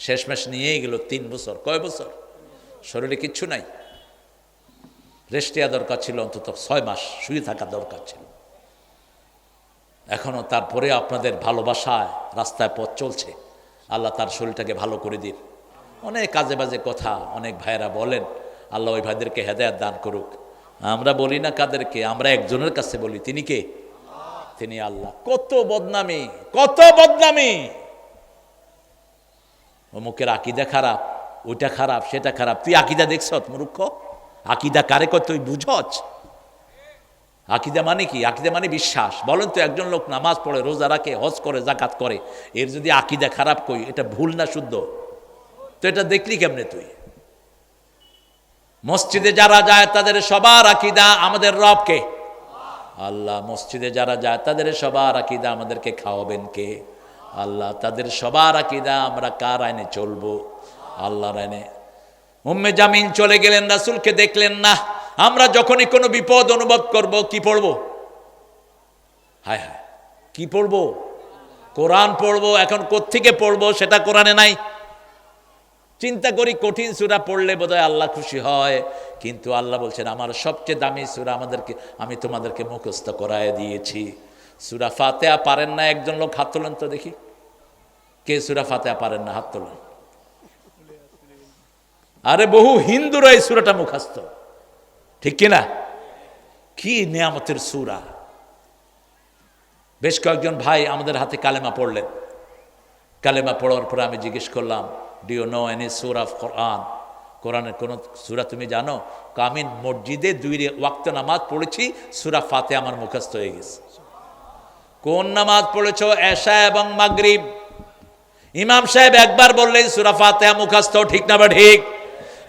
শেষমেশ নিয়েই গেল 3 বছর। কয় বছর? শরীরে কিচ্ছু নাই, রেস্টিয়া দরকার ছিল, অন্তত 6 মাস শুয়ে থাকা দরকার ছিল। এখনো তারপরে আপনাদের ভালোবাসায় রাস্তায় পথ চলছে। আল্লাহ তার শরীরটাকে ভালো করে দিন। অনেক কাজে বাজে কথা অনেক ভাইয়েরা বলেন, আল্লাহ ওই ভাইদেরকে হেদায়েত দান করুক। আমরা বলি না কাদেরকে, আমরা একজনের কাছে বলি, তিনি কে? তিনি আল্লাহ। কত বদনামি, কত বদনামি। অমুকের আকীদা খারাপ, ওইটা খারাপ, সেটা খারাপ। তুই আকীদা দেখছ মূর্খ? আকীদা কারে কয় তুই বুঝছ? আকীদা মানে কি? আকীদা মানে বিশ্বাস। বলেন তো, একজন লোক নামাজ পড়ে, রোজা রাখে, হজ করে, যাকাত করে, এর যদি আকীদা খারাপ কই, এটা ভুল না শুদ্ধ? তো এটা দেখলি কেমনে তুই? মসজিদে যারা যায় তাদের সবার আকীদা আমাদের রব কে? আল্লাহ। মসজিদে যারা যায় তাদের সবার আকীদা আমাদেরকে খাওয়াবেন কে? আল্লাহ। তাদের সবার আকীদা আমরা কার আইনে চলবো? আল্লাহর আইনে। উম্মে জামিন চলে গেলেন, রাসূলকে দেখলেন না। আমরা যখনই কোনো বিপদ অনুভব করব, কি পড়বো? হায় হায়, কি পড়বো? কোরআন পড়বো। এখন কোত্থেকে পড়বো সেটা কোরআনে নাই। চিন্তা করি, কঠিন সূরা পড়লে বোধহয় আল্লাহ খুশি হয়, কিন্তু আল্লাহ বলছেন আমার সবচেয়ে দামি সূরা আমি তোমাদেরকে মুখস্থ করায় দিয়েছি। সূরা ফাতিহা পারেন না একজন লোক? হাত তোলেন তো দেখি, কে সূরা ফাতিহা পারেন না? হাত তোলেন। আরে বহু হিন্দুরা এই সূরাটা মুখস্থ, ঠিক কিনা? কি নিয়ামতের সূরা। বেশ কয়েকজন ভাই আমাদের হাতে কালেমা পড়লেন। কালেমা পড়ার পরে আমি জিজ্ঞেস করলাম, do you know any surah of Quran? কোরআনের কোন সূরা তুমি জানো? আমি মসজিদে 2 ওয়াক্ত নামাজ পড়েছি, সূরা ফাতিহা আমার মুখস্থ হয়ে গেছে। কোন নামাজ পড়েছো? এশা এবং মাগরিব। ইমাম সাহেব একবার বললেন সূরা ফাতিহা মুখস্থ, ঠিক না বা ঠিক?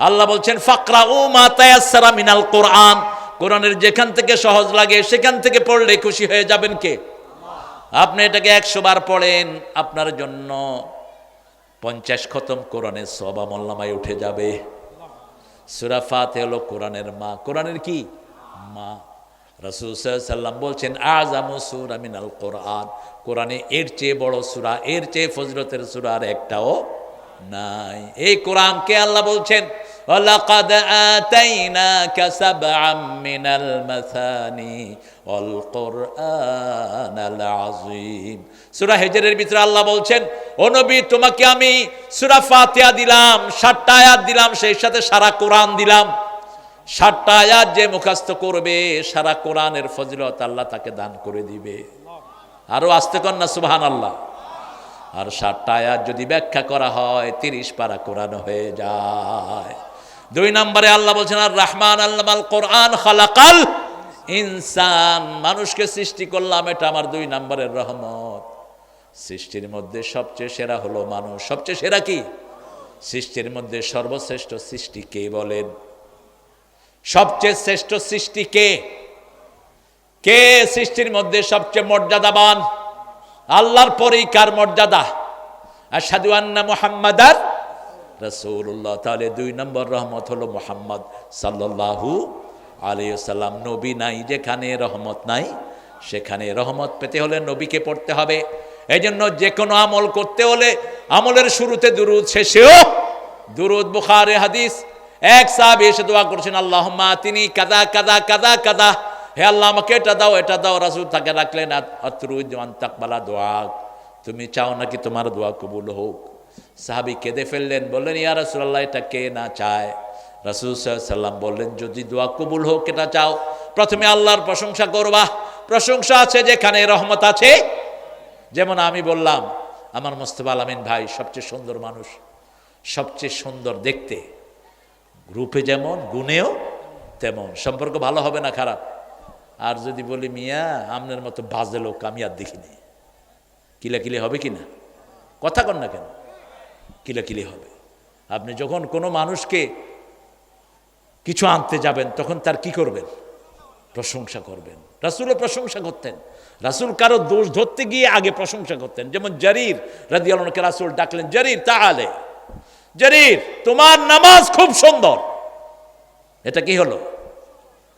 আল্লাহ বলছেন ফাকরাউ মা তায়াসসারা মিনাল কোরআন। কোরআনের যেখান থেকে সহজ লাগে সেখান থেকে পড়লে খুশি হয়ে যাবেন কে? আপনি এটাকে 100 বার পড়েন, আপনার জন্য 50 খতম কোরআনের সওয়াব আমলনামায় উঠে যাবে। সূরা ফাতিহা হলো কোরআনের মা। কোরআনের কি মা? রাসূল সাল্লাল্লাহু আলাইহি ওয়াসাল্লাম বলছেন আযামু সূরা মিনাল কোরআন। কোরআনে এর চেয়ে বড় সূরা, এর চেয়ে ফজিলতের সূরা আর একটাও নাই। এই কোরআনকে আল্লাহ বলছেন ওয়ালাকাদ আতাইনাকা সাবআম মিনাল মাসানি ওয়াল কুরআনাল আযীম। সূরা হিজরের ভিতরে আল্লাহ বলছেন, ও নবী তোমাকে আমি সূরা ফাতিহা দিলাম, 60টা আয়াত দিলাম, সেই সাথে সারা কোরআন দিলাম। 60টা আয়াত যে মুখস্থ করবে, সারা কোরআনের ফজিলত আল্লাহ তাকে দান করে দিবে। আরো আস্তে কর না সুবহানাল্লাহ। আর 60টা আয়াত যদি ব্যাখ্যা করা হয় 30 পারা কোরআন হয়ে যায়। 2 নম্বরে আল্লাহ বলছেন আর রহমান আল্লামাল কোরআন খালাকাল ইনসান। মানুষকে সৃষ্টি করলাম, এটা আমার 2 নম্বরের রহমত। সৃষ্টির মধ্যে সবচেয়ে সেরা হলো মানুষ। সবচেয়ে সেরা কি? সৃষ্টির মধ্যে সর্বশ্রেষ্ঠ সৃষ্টি কে বলেন? সবচেয়ে শ্রেষ্ঠ সৃষ্টি কে? কে সৃষ্টির মধ্যে সবচেয়ে মর্যাদাবান? আল্লাহর পরেই কার মর্যাদা? আশহাদু আন্না মুহাম্মাদার রাসূলুল্লাহ। তাহলে 2 নম্বর রহমত হলো মুহাম্মদ সাল্লাল্লাহু আলাইহি ওয়াসাল্লাম। নবী নাই যেখানে, রহমত নাই সেখানে। রহমত পেতে হলে নবীকে পড়তে হবে। এজন্য যে কোনো আমল করতে হলে আমলের শুরুতে দুরূদ, শেষেও দুরূদ। বুখারী হাদিস, এক সাহাবী এসে দোয়া করছেন আল্লাহুম্মা আতিনি কাযা কাযা কাযা কাযা, হে আল্লাহ আমাকে এটা দাও এটা দাও। রাসূল তাকে রাখলেন আতরুজ আন তাকবালা দোয়া, তুমি চাও নাকি তোমার দোয়া কবুল হোক? সাহাবী কেঁদে ফেললেন, বললেন ইয়া রাসূলুল্লাহ এটা কে না চায়? রাসূল সাল্লাল্লাহু আলাইহি ওয়াসাল্লাম বললেন যদি দোয়া কবুল হোক এটা চাও, প্রথমে আল্লাহর প্রশংসা করবা। প্রশংসা আছে যেখানে, রহমত আছে। যেমন আমি বললাম আমার মোস্তফা আল আমিন ভাই সবচেয়ে সুন্দর মানুষ, সবচেয়ে সুন্দর দেখতে, রূপে যেমন গুণেও তেমন। সম্পর্ক ভালো হবে না খারাপ? আর যদি বলি মিয়া আপনার মতো বাজে লোক আমি আর দেখিনি, কিলাকিলি হবে কি না? কথা কন না কেন? কিলাকিলি হবে। আপনি যখন কোনো মানুষকে কিছু আনতে যাবেন তখন তার কি করবেন? প্রশংসা করবেন। রাসূলও প্রশংসা করতেন। রাসূল কারো দোষ ধরতে গিয়ে আগে প্রশংসা করতেন। যেমন জারির রাদিয়াল্লাহু আনহুকে রাসূল ডাকলেন, জারির তাআলে, জারির তোমার নামাজ খুব সুন্দর। এটা কি হলো?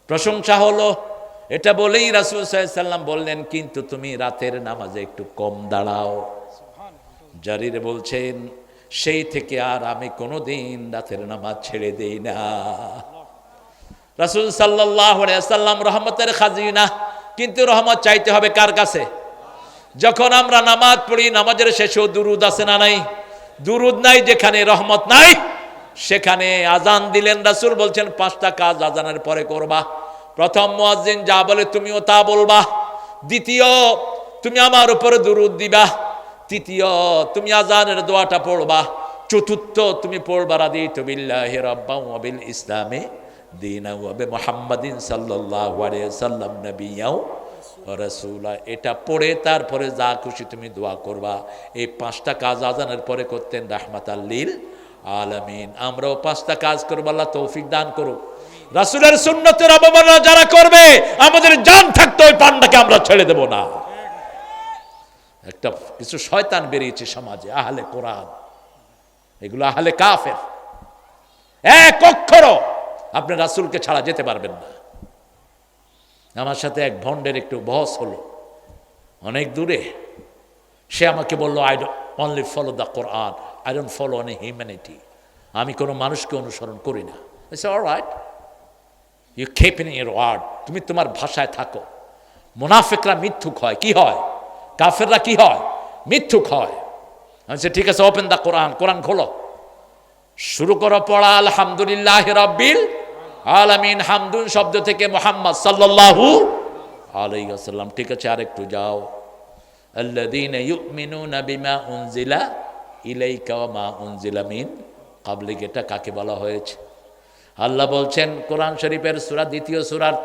প্রশংসা হলো। এটা বলেই রাসূল সাল্লাল্লাহু আলাইহি ওয়াসাল্লাম বললেন, কিন্তু তুমি রাতের নামাজে একটু কম দাঁড়াও। জারির বলছেন, সেই থেকে আর আমি কোনোদিন রাতের নামাজ ছেড়ে দেই না। রাসূল সাল্লাল্লাহু আলাইহি ওয়াসাল্লাম রহমতের খাজিনা, কিন্তু রহমত চাইতে হবে কার কাছে? যখন আমরা নামাজ পড়ি, নামাজের শেষেও দুরুদ আছে না নাই? দুরুদ নাই যেখানে রহমত নাই সেখানে। আজান দিলেন, রাসূল বলছেন 5টা কাজ আজানের পরে করবা। প্রথম, মুয়াজ্জিন যা বলে তুমিও তা বলবা। দ্বিতীয়, তুমি আমার উপরে দুরুদ দিবা। তৃতীয়, তুমি আজানের দোয়াটা পড়বা। চতুর্থ, তুমি পড়বা রাদিতু বিল্লাহি রাব্বান ওয়া বিল ইসলামি দীনা ওয়া বি মুহাম্মাদিন সাল্লাল্লাহু আলাইহি ওয়াসাল্লাম নবিয়্যাও ওয়া রাসূলা। এটা পড়ে তারপরে যা খুশি তুমি দোয়া করবা। এই 5টা কাজ আজানের পরে করতেন রাহমাতাল লিল আলামিন। আমরাও 5টা কাজ করব, আল্লাহ তৌফিক দান করুক। রাসূলের সুন্নতের অবমাননা যারা করবে, আমাদের জান থাকতে ওই পান্ডাকে আমরা ছেড়ে দেব না। একটা কিছু শয়তান বেরিয়েছে সমাজে, আহলে কোরআন, এগুলো আহলে কাফের। এক অক্ষরও আপনি রাসূলকে ছাড়া যেতে পারবেন না। আমার সাথে এক ভন্ডের একটু বহস হলো অনেক দূরে। সে আমাকে বলল, I only follow the Quran, I don't follow any humanity. আমি কোনো মানুষকে অনুসরণ করি না। Alright, you keep in your word, তুমি তোমার ভাষায় থাকো। মুনাফিকরা মিথ্যুক হয়। কি হয়? কাফেররা কি হয়? মিথ্যুক হয়। আমি ঠিক আছে, ওপেন দ্য কোরআন, কোরআন খোলো, শুরু করো পড়া। আলহামদুলিল্লাহি রাব্বিল আলামিন। হামদুন শব্দ থেকে মুহাম্মদ সাল্লাল্লাহু আলাইহি ওয়াসাল্লাম। ঠিক আছে, আরেকটু যাও। আল্লাযীনা ইউমিনুনা বিমা উনজিলা ইলাইকা ওয়া মা উনজিলা মিন ক্বাবলিক। এটা কাকে বলা হয়েছে? আল্লাহ বলছেন কোরআন শরীফের সূরা, 2য় সূরার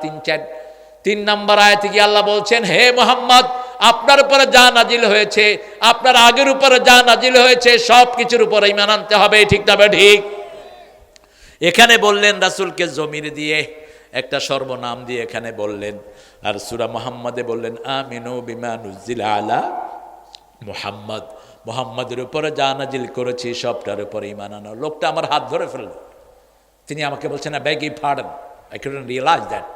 3 নম্বর আয়াতে কি আল্লাহ বলছেন, হে মুহাম্মদ, আপনার উপরে যা নাজিল হয়েছে, আপনার আগের উপরে যা নাজিল হয়েছে, সব কিছুর উপরে ঈমান আনতে হবে। ঠিক তবে ঠিক। এখানে বললেন রাসূলকে জমির দিয়ে, একটা সর্বনাম দিয়ে এখানে বললেন। আর সূরা মুহাম্মাদে বললেন আমিনু বিমা নুজিলা আলা মুহাম্মদ, মুহাম্মাদের উপরে যা নাজিল করেছি সবটার উপরে ঈমান আনো। লোকটা আমার হাত ধরে ফেলল। তিনি আমাকে বলছেন, I beg you pardon, I couldn't realise that.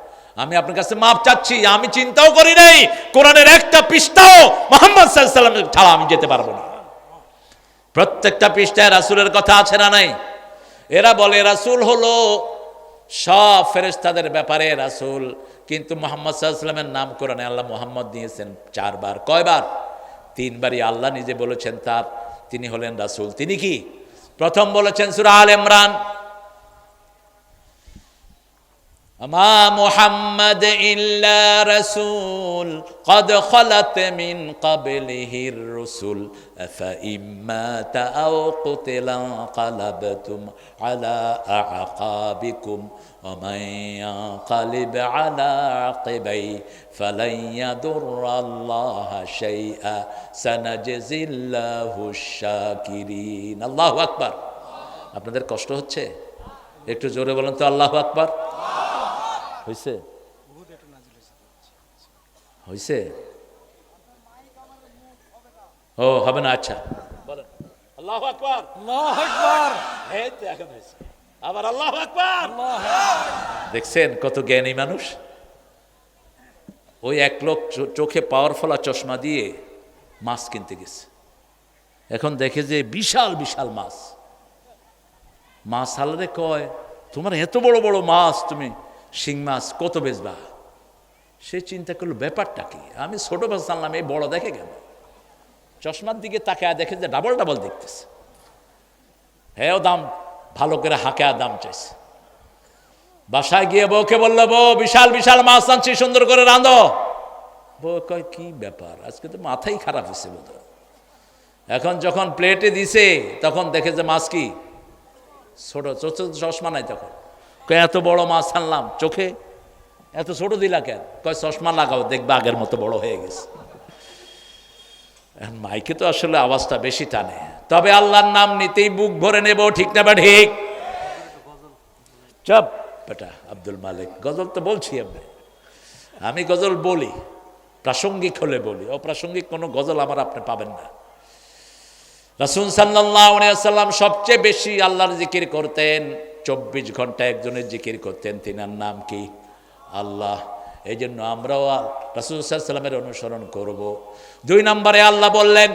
আমি আপনার কাছে মাপ চাচ্ছি, আমি চিন্তাও করি নাই কোরআনের একটা পৃষ্ঠাও মুহাম্মদ সাল্লাল্লাহু আলাইহি ওয়াসাল্লাম ছাড়া আমি যেতে পারবো না। প্রত্যেকটা পৃষ্ঠায় রাসূলের কথা আছে না নাই? এরা বলে রাসূল হলো সব ফেরেশতাদের ব্যাপারে রাসূল, কিন্তু মুহাম্মদ সাল্লাল্লাহু আলাইহি ওয়াসাল্লামের নাম কোরআনে আল্লাহ মুহাম্মদ দিয়েছেন 4 বার। কয়বার? 3 বারই আল্লাহ নিজে বলেছেন তার, তিনি হলেন রাসূল। তিনি কি? প্রথম বলেছেন সূরা আল ইমরান, আমা মুহাম্মদ ইল্লা রাসূল কদ খলাত মিন ক্বাবলিহির রাসূল আফা ইম্মাতা আও কুতিলা ক্বালাবতুম আলা আ'কাবিকুম ওয়া মান ইয়ানকালিব আলা আ'কিবাই ফালান ইয়াদুররাল্লাহা শাইআ সানাজজিল্লাহু শাকিরিন। আল্লাহু আকবার। আপনাদের কষ্ট হচ্ছে? একটু জোরে বলেন তো আল্লাহু আকবার। হইছে? হইছে? ও হবে না? আচ্ছা বলেন আল্লাহু আকবার। আল্লাহু আকবার। এই তো এখন হইছে। আবার আল্লাহু আকবার। দেখছেন কত জ্ঞানী মানুষ। ওই এক লোক চোখে পাওয়ারফুল চশমা দিয়ে মাছ কিনতে গেছে। এখন দেখে যে বিশাল বিশাল মাছ। মাছ হালারে কয়, তোমার এত বড় বড় মাছ, তুমি শিং মাছ কত বেচবা? সে চিন্তা করলো ব্যাপারটা কি, আমি ছোট মাছ জানলাম, এই বড় দেখে কেন? চশমার দিকে তাকায় দেখে যে ডাবল ডাবল দেখতেছে। হ্যাঁ, দাম ভালো করে হাঁকা দাম চাইছে। বাসায় গিয়ে বউকে বললো, বউ বিশাল বিশাল মাছ আনছি, সুন্দর করে রাঁধো। বউ কয় কি ব্যাপার, আজকে তো মাথাই খারাপ হয়েছে বোধ। এখন যখন প্লেটে দিছে তখন দেখে যে মাছ কি ছোট ছোট চশমা নাই তখন। কয় এত বড় মাছ আনলাম, চোখে এত ছোট দিলা কেন? কয় চশমা লাগাও, দেখবে আগের মতো বড় হয়ে গেছে। মাইকে তো আসলে আওয়াজটা বেশি টানে, তবে আল্লাহর নাম নিতেই বুক ভরে নেব, ঠিক না বা ঠিক? চপ বেটা আব্দুল মালিক, গজল তো বলছি আমি গজল বলি, প্রাসঙ্গিক হলে বলি, অপ্রাসঙ্গিক কোনো গজল আমার আপনি পাবেন না। রাসূল সাল্লাল্লাহু আলাইহি ওয়াসাল্লাম সবচেয়ে বেশি আল্লাহর জিকির করতেন, 24 ঘন্টা একজনের জিকির করতেন, তিনার নাম কি? আল্লাহ। এই জন্য আমরাও রাসূল সাল্লাল্লাহু আলাইহি ওয়াসাল্লামের অনুসরণ করব। 2 নম্বরে আল্লাহ বললেন,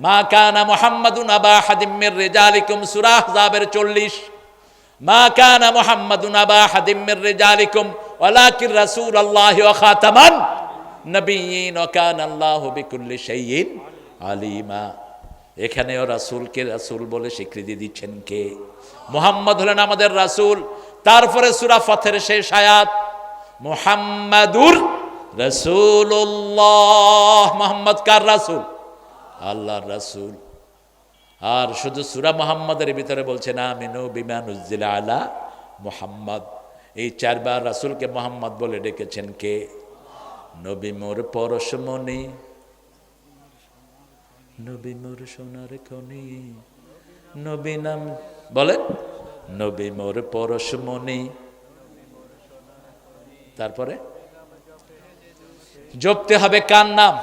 মা কানা মুহাম্মাদুন আবা হাদিম মির রিজালিকুম, সূরা আহজাবের 40, মা কানা মুহাম্মাদুন আবা হাদিম মির রিজালিকুম ওয়ালাকিন রাসূলুল্লাহি ওয়া খাতামান নবিয়্যিন ওয়া কানা আল্লাহু বিকুল্লি শাইইন আলিমা। এখানেও রাসূলকে রাসূল বলে স্বীকৃতি দিচ্ছেন কে? মুহাম্মদ হলেন আমাদের রাসূল। তারপরে সূরা ফাতের শেষ আয়াত, মুহাম্মাদুর রাসূলুল্লাহ। মুহাম্মদ কার রাসূল? আল্লাহর রাসূল। আর শুধু সূরা মুহাম্মাদের ভিতরে বলছেন আমিনু বিমা নুজিলা আলা মুহাম্মদ। এই 4 বার রাসূলকে মুহাম্মদ বলে ডেকেছেন কে? নবী মোর পরশমণি, নবী মোর সোনার খনি, নবী নাম বলেন, নবী মোর পরশমণি। তারপরে জপতে হবে কার নাম?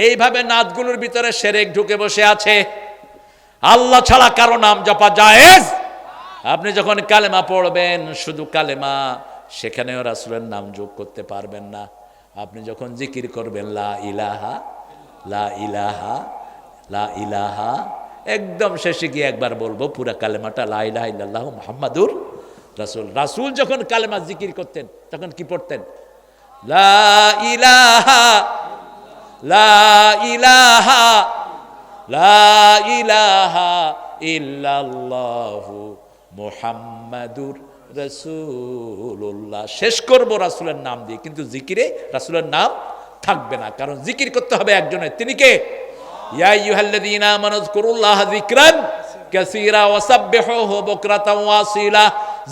এইভাবে নাতগুলোর ভিতরে শিরক ঢুকে বসে আছে। আল্লাহ ছাড়া কারো নাম জপা জায়েজ? আপনি যখন কালেমা পড়বেন, শুধু কালেমা, সেখানেও রাসূলের নাম যোগ করতে পারবেন না। আপনি যখন জিকির করবেন লা ইলাহা লা ইলাহা লা ইলাহা, একদম শেষে গিয়ে একবার বলবো পুরা কালেমাটা, লা ইলাহা ইল্লাল্লাহু মুহাম্মাদুর রাসূল। রাসূল যখন কালেমা জিকির করতেন তখন কি পড়তেন? লা ইলাহা লা ইলাহা লা ইলাহা ইল্লাল্লাহু মুহাম্মাদুর রাসূলুল্লাহ। শেষ করব রাসূলের নাম দিয়ে, কিন্তু জিকিরে রাসূলের নাম থাকবে না, কারণ জিকির করতে হবে একজনের, তিনি কে? ইয়া আইয়ুহাল্লাযীনা আমানু যকুরুল্লাহা যিকরান কাসীরা ওয়াসাব্বিহুহু বুকরাতাও ওয়া আসীলা।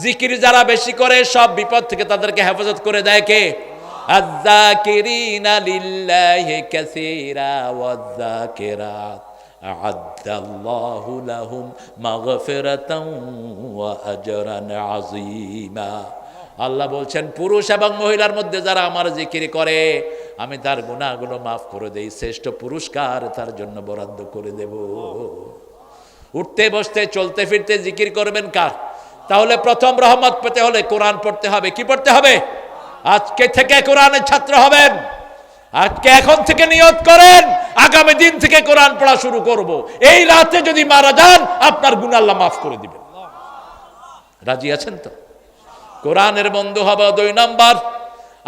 জিকির যারা বেশি করে সব বিপদ থেকে তাদেরকে হেফাজত করে দেয় কে? আয-যাকিরিনা লিল্লাহি কাসীরা ওয়ায-যাকিরাত আ'আদ্দাল্লাহু লাহুম মাগফিরাতাও ওয়া আজরান আযীমা। আল্লাহ বলছেন, পুরুষ এবং মহিলার মধ্যে যারা আমার জিকির করে আমি তার গুনাহগুলো মাফ করে দেই, শ্রেষ্ঠ পুরস্কার তার জন্য বরাদ্দ করে দেব। উঠতে বসতে চলতে ফিরতে জিকির করবেন কার? তাহলে প্রথম রহমত পেতে হলে কোরআন পড়তে হবে। কি পড়তে হবে? আজকে থেকে কোরআনের ছাত্র হবেন। আজকে এখন থেকে নিয়ত করেন, আগামী দিন থেকে কোরআন পড়া শুরু করব। এই রাতে যদি মারা যান আপনার গুনাহ আল্লাহ মাফ করে দিবেন। রাজি আছেন তো? কোরআনের বন্ধু হব। 2 নাম্বার,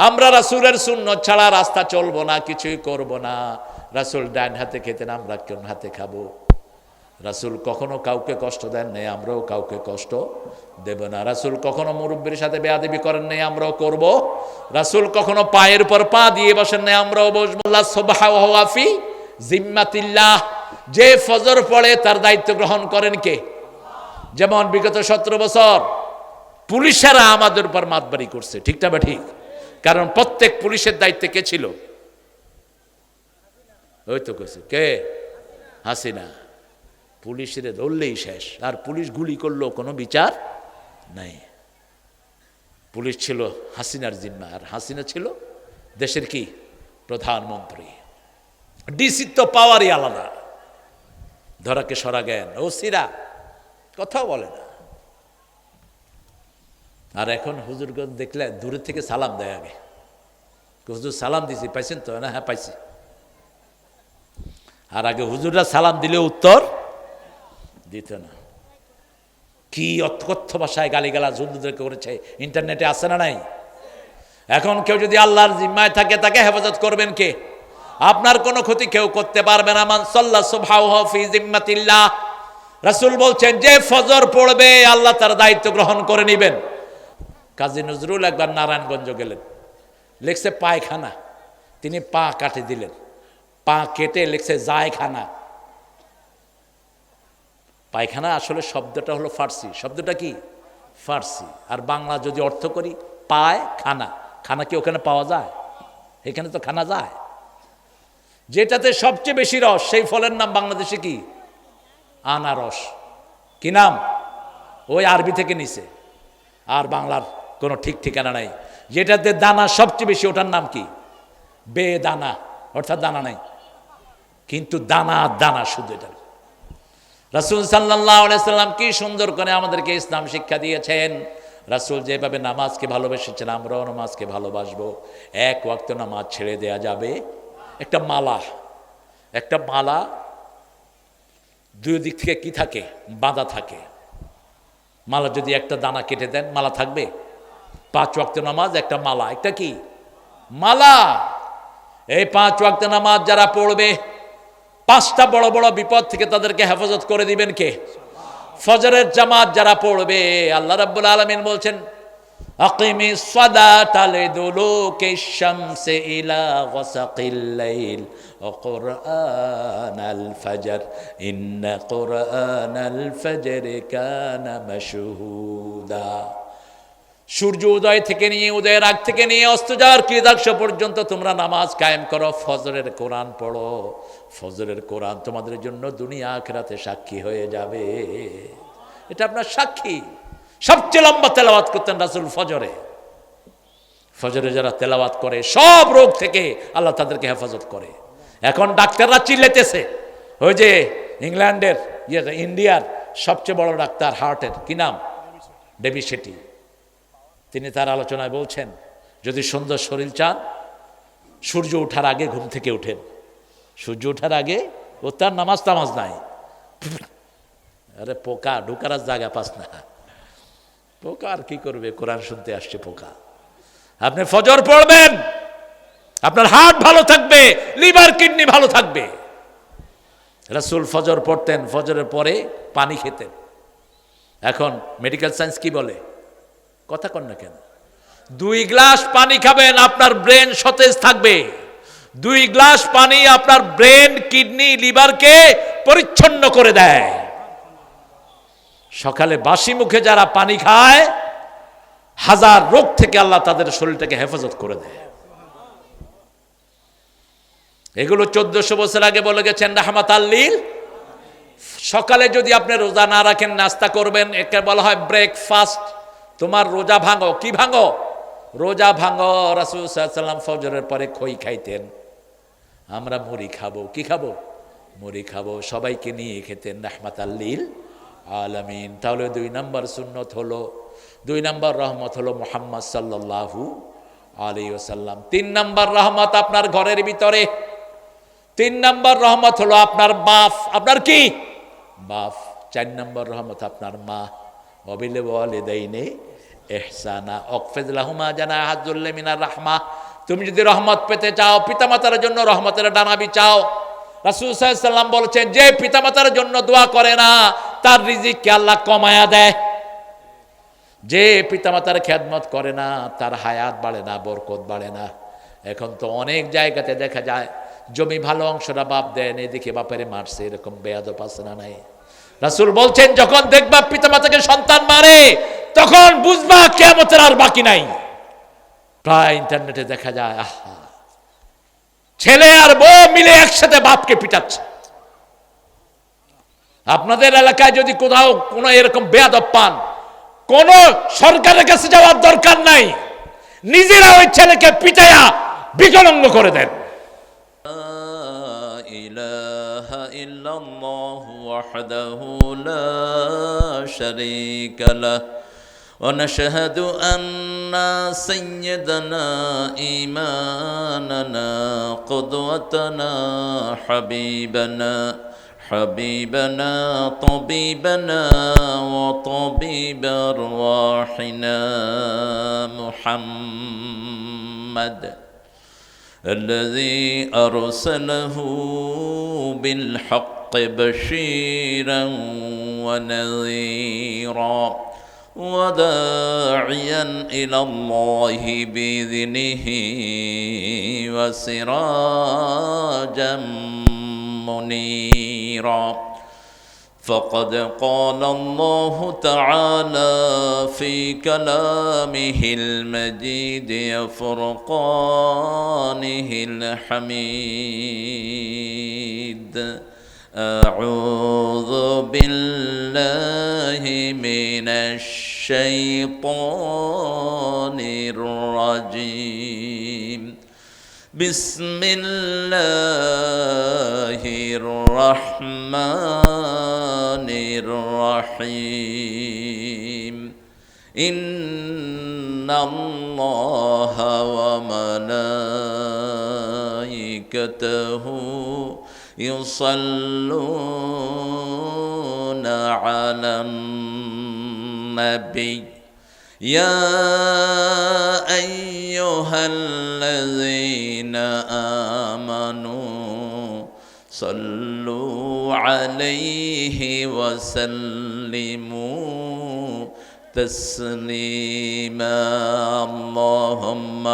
আমরা রাসূলের সুন্নাত ছাড়া রাস্তা চলবো না, কিছুই করব না। রাসূল ডান হাতে খেতেন, আমরা কোন হাতে খাবো? রাসূল কখনো কাউকে কষ্ট দেন নাই, আমরাও কাউকে কষ্ট দেব না। রাসূল কখনো মুরব্বির সাথে বেয়াদবি করেন নাই, আমরাও করব। রাসূল কখনো পায়ের উপর পা দিয়ে বসেন নাই, আমরাও বসবো। আল্লাহ সুবহানাহু ওয়া ফি জিম্মাতিল্লাহ, যে ফজর পড়ে তার দায়িত্ব গ্রহণ করেন কে? যেমন বিগত 17 বছর পুলিশেরা আমাদের উপর মাতবাড়ি করছে, ঠিক না? ঠিক। কারণ প্রত্যেক পুলিশের দায়িত্বে কে ছিল? ওই তো কইছে কে? হাসিনা। পুলিশের ধরলেই শেষ, আর পুলিশ গুলি করলো কোনো বিচার নাই। পুলিশ ছিল হাসিনার জিম্মা, আর হাসিনা ছিল দেশের কি? প্রধানমন্ত্রী। ডিসির তো পাওয়ারই আলাদা, ধরাকে সরা জ্ঞান, ওসিরা কথাও বলে না। আর এখন হুজুরগঞ্জ দেখলে দূরের থেকে সালাম দেয় আগে। হুজুর সালাম দিছি, পাইছেন তো? না, হ্যাঁ পাইছি। আর আগে হুজুররা সালাম দিলে উত্তর দিত না। কি অকথ্য ভাষায় গালিগালাজ হুজুরদেরকে করেছে, ইন্টারনেটে আছে না নাই? এখন কেউ যদি আল্লাহর জিম্মায় থাকে তাকে হেফাজত করবেন কে? আপনার কোনো ক্ষতি কেউ করতে পারবে না। মান সাল্লা সুবহানাহু ফি জিম্মাতিল্লাহ, রাসূল বলছেন যে ফজর পড়বে আল্লাহ তার দায়িত্ব গ্রহণ করে নেবেন। কাজী নজরুল একবার নারায়ণগঞ্জ গেলেন, লিখছে পায়খানা, তিনি পা কাটে দিলেন, পা কেটে লিখছে জায়খানা। পায়খানা আসলে শব্দটা হলো ফার্সি। শব্দটা কি? ফার্সি। আর বাংলা যদি অর্থ করি, পায় খানা। খানা কি ওখানে পাওয়া যায়? এখানে তো খানা যায়। যেটাতে সবচেয়ে বেশি রস, সেই ফলের নাম বাংলাদেশে কি? আনারস। কি নাম? ওই আরবি থেকে নিছে, আর বাংলার কোনো ঠিক ঠিকানা নাই। যেটাতে দানা সবচেয়ে বেশি, ওটার নাম কি? বেদানা, অর্থাৎ দানা নাই, কিন্তু দানা দানা শুধু। এটা রাসূল সাল্লাল্লাহু আলাইহি সাল্লাম কি সুন্দর করে আমাদেরকে ইসলাম শিক্ষা দিয়েছেন। রাসূল যেভাবে নামাজকে ভালোবেসেছেন, আমরাও নামাজকে ভালোবাসবো। এক ওয়াক্ত নামাজ ছেড়ে দেয়া যাবে। একটা মালা দুই দিক থেকে কি থাকে? বাঁধা থাকে। মালা যদি একটা দানা কেটে দেন, মালা থাকবে? 5 ওয়াক্ত নামাজ একটা মালা। একটা কি? মালা। এই 5 ওয়াক্ত নামাজ যারা পড়বে, 5টা বড় বড় বিপদ থেকে তাদেরকে হেফাজত করে দিবেন কে? ফজরের জামাত যারা পড়বে, আল্লাহ রাব্বুল আলামিন বলছেন, আকিমিস সালাতা লিদুলুকিশ শামসি ইলা গাসাকিল লাইল ওয়া কুরআনাল ফাজর ইন্না কুরআনাল ফাজরি কানা মাশহুদা। সূর্য উদয় থেকে নিয়ে, উদয়ের আগ থেকে নিয়ে অস্ত যাওয়ার কৃতাংশ পর্যন্ত তোমরা নামাজ কায়েম করো, ফজরের কোরআন পড়ো। ফজরের কোরআন তোমাদের জন্য দুনিয়া আখিরাতে সাক্ষী হয়ে যাবে। এটা আপনার সাক্ষী। সবচেয়ে লম্বা তেলাওয়াত করতেন রাসূল ফজরে। ফজরে যারা তেলাওয়াত করে, সব রোগ থেকে আল্লাহ তাদেরকে হেফাজত করে। এখন ডাক্তাররা চিল্লাইতেছে, ওই যে ইংল্যান্ডের ইন্ডিয়ার সবচেয়ে বড় ডাক্তার হার্টের, কি নাম? ডেভি শেটি। তিনি তার আলোচনায় বলছেন, যদি সুন্দর শরীর চান, সূর্য ওঠার আগে ঘুম থেকে উঠেন। সূর্য ওঠার আগে, ও তার নামাজ টামাজ নাই। আরে পোকা ঢুকার জায়গা পাস না। পোকা আর কি করবে? কোরআন শুনতে আসছে পোকা। আপনি ফজর পড়বেন, আপনার হার্ট ভালো থাকবে, লিভার কিডনি ভালো থাকবে। রাসূল ফজর পড়তেন, ফজরের পরে পানি খেতেন। এখন মেডিকেল সায়েন্স কি বলে? কথা কন না কেন? 2 গ্লাস পানি খাবেন, আপনার ব্রেন সতেজ থাকবে। 2 গ্লাস পানি আপনার ব্রেন, কিডনি, লিভারকে পরিচ্ছন্ন করে দেয়। সকালে বাসি মুখে যারা পানি খায়, 1000 রোগ থেকে আল্লাহ তাদের শরীরটাকে হেফাজত করে দেয়। এগুলো 1400 বছর আগে বলে গেছেন রাহমাতাল লিল। সকালে যদি আপনি রোজা না রাখেন, নাস্তা করবেন, একে বলা হয় ব্রেকফাস্ট। তোমার রোজা ভাঙো। কি ভাঙো? রোজা ভাঙো। রাসূল সাল্লাল্লাহু আলাইহি ওয়াসাল্লাম ফজরের পরে খই খাইতেন। আমরা মুড়ি খাবো। কি খাবো? মুড়ি খাবো। সবাইকে নিয়ে খেতেন রাহমাতাল লিল আলামিন। তাহলে 2 নম্বর সুন্নত হলো, 2 নম্বর রহমত হলো মুহাম্মদ সাল্লাল্লাহু আলাইহি ওয়াসাল্লাম। 3 নম্বর রহমত আপনার ঘরের ভিতরে। 3 নম্বর রহমত হলো আপনার বাপ। আপনার কি? বাপ। 4 নম্বর রহমত আপনার মা। ওয়াবিল ওয়ালিদাইনি ইহসানা ওয়াকফিদ লাহুমা জানাহাজ যুল্লি মিনার রাহমাহ। তুমি যদি রহমত পেতে চাও, পিতামাতার জন্য রহমতের ডানা বিছাও। রাসূল সাল্লাল্লাহু আলাইহি ওয়াসাল্লাম বলেছেন, যে পিতামাতার জন্য দোয়া করে না, তার রিজিককে আল্লাহ কমায়া দেয়। যে পিতামাতার খেদমত করে না, তার হায়াত বাড়ে না, বরকত বাড়ে না। এখন তো অনেক জায়গাতে দেখা যায়, জমি ভালো অংশটা বাপ দেন, এদিকে বাপেরে মারছে, এরকম বেয়াদব আছে না নাই? রাসূল বলছেন, যখন দেখবা পিতামাতাকে সন্তান মারে, তখন বুঝবা কিয়ামতের আর বাকি নাই। প্রায় ইন্টারনেটে দেখা যায়, আহা, ছেলে আর বউ মিলে একসাথে বাপকে পিটাচ্ছে। আপনাদের এলাকায় যদি কোথাও কোনো এরকম বেয়াদব পান, কোন সরকারের কাছে যাওয়ার দরকার নাই, নিজেরা ওই ছেলেকে পিটাইয়া বিকলাঙ্গ করে দেন। ইলাহা ইল্লাল্লাহু ওয়াহদাহু লা শারীকা লাহ ওয়া নাশহাদু আন্না সাইয়্যিদানা ঈমানানা কুদওয়াতানা حبيبنا طبيبنا وطبيب أرواحنا محمد الذي أرسله بالحق بشيرا ونذيرا وداعيا إلى الله بإذنه وسراجا منيرا فقد قال الله تعالى في كلامه المجيد وفرقانه الحميد أعوذ بالله من الشيطان الرجيم بسم الله الرحمن الرحيم إن الله وملائكته يصلون على النبي يا أيها الذين آمنوا صلوا عليه وسلموا تسليما اللهم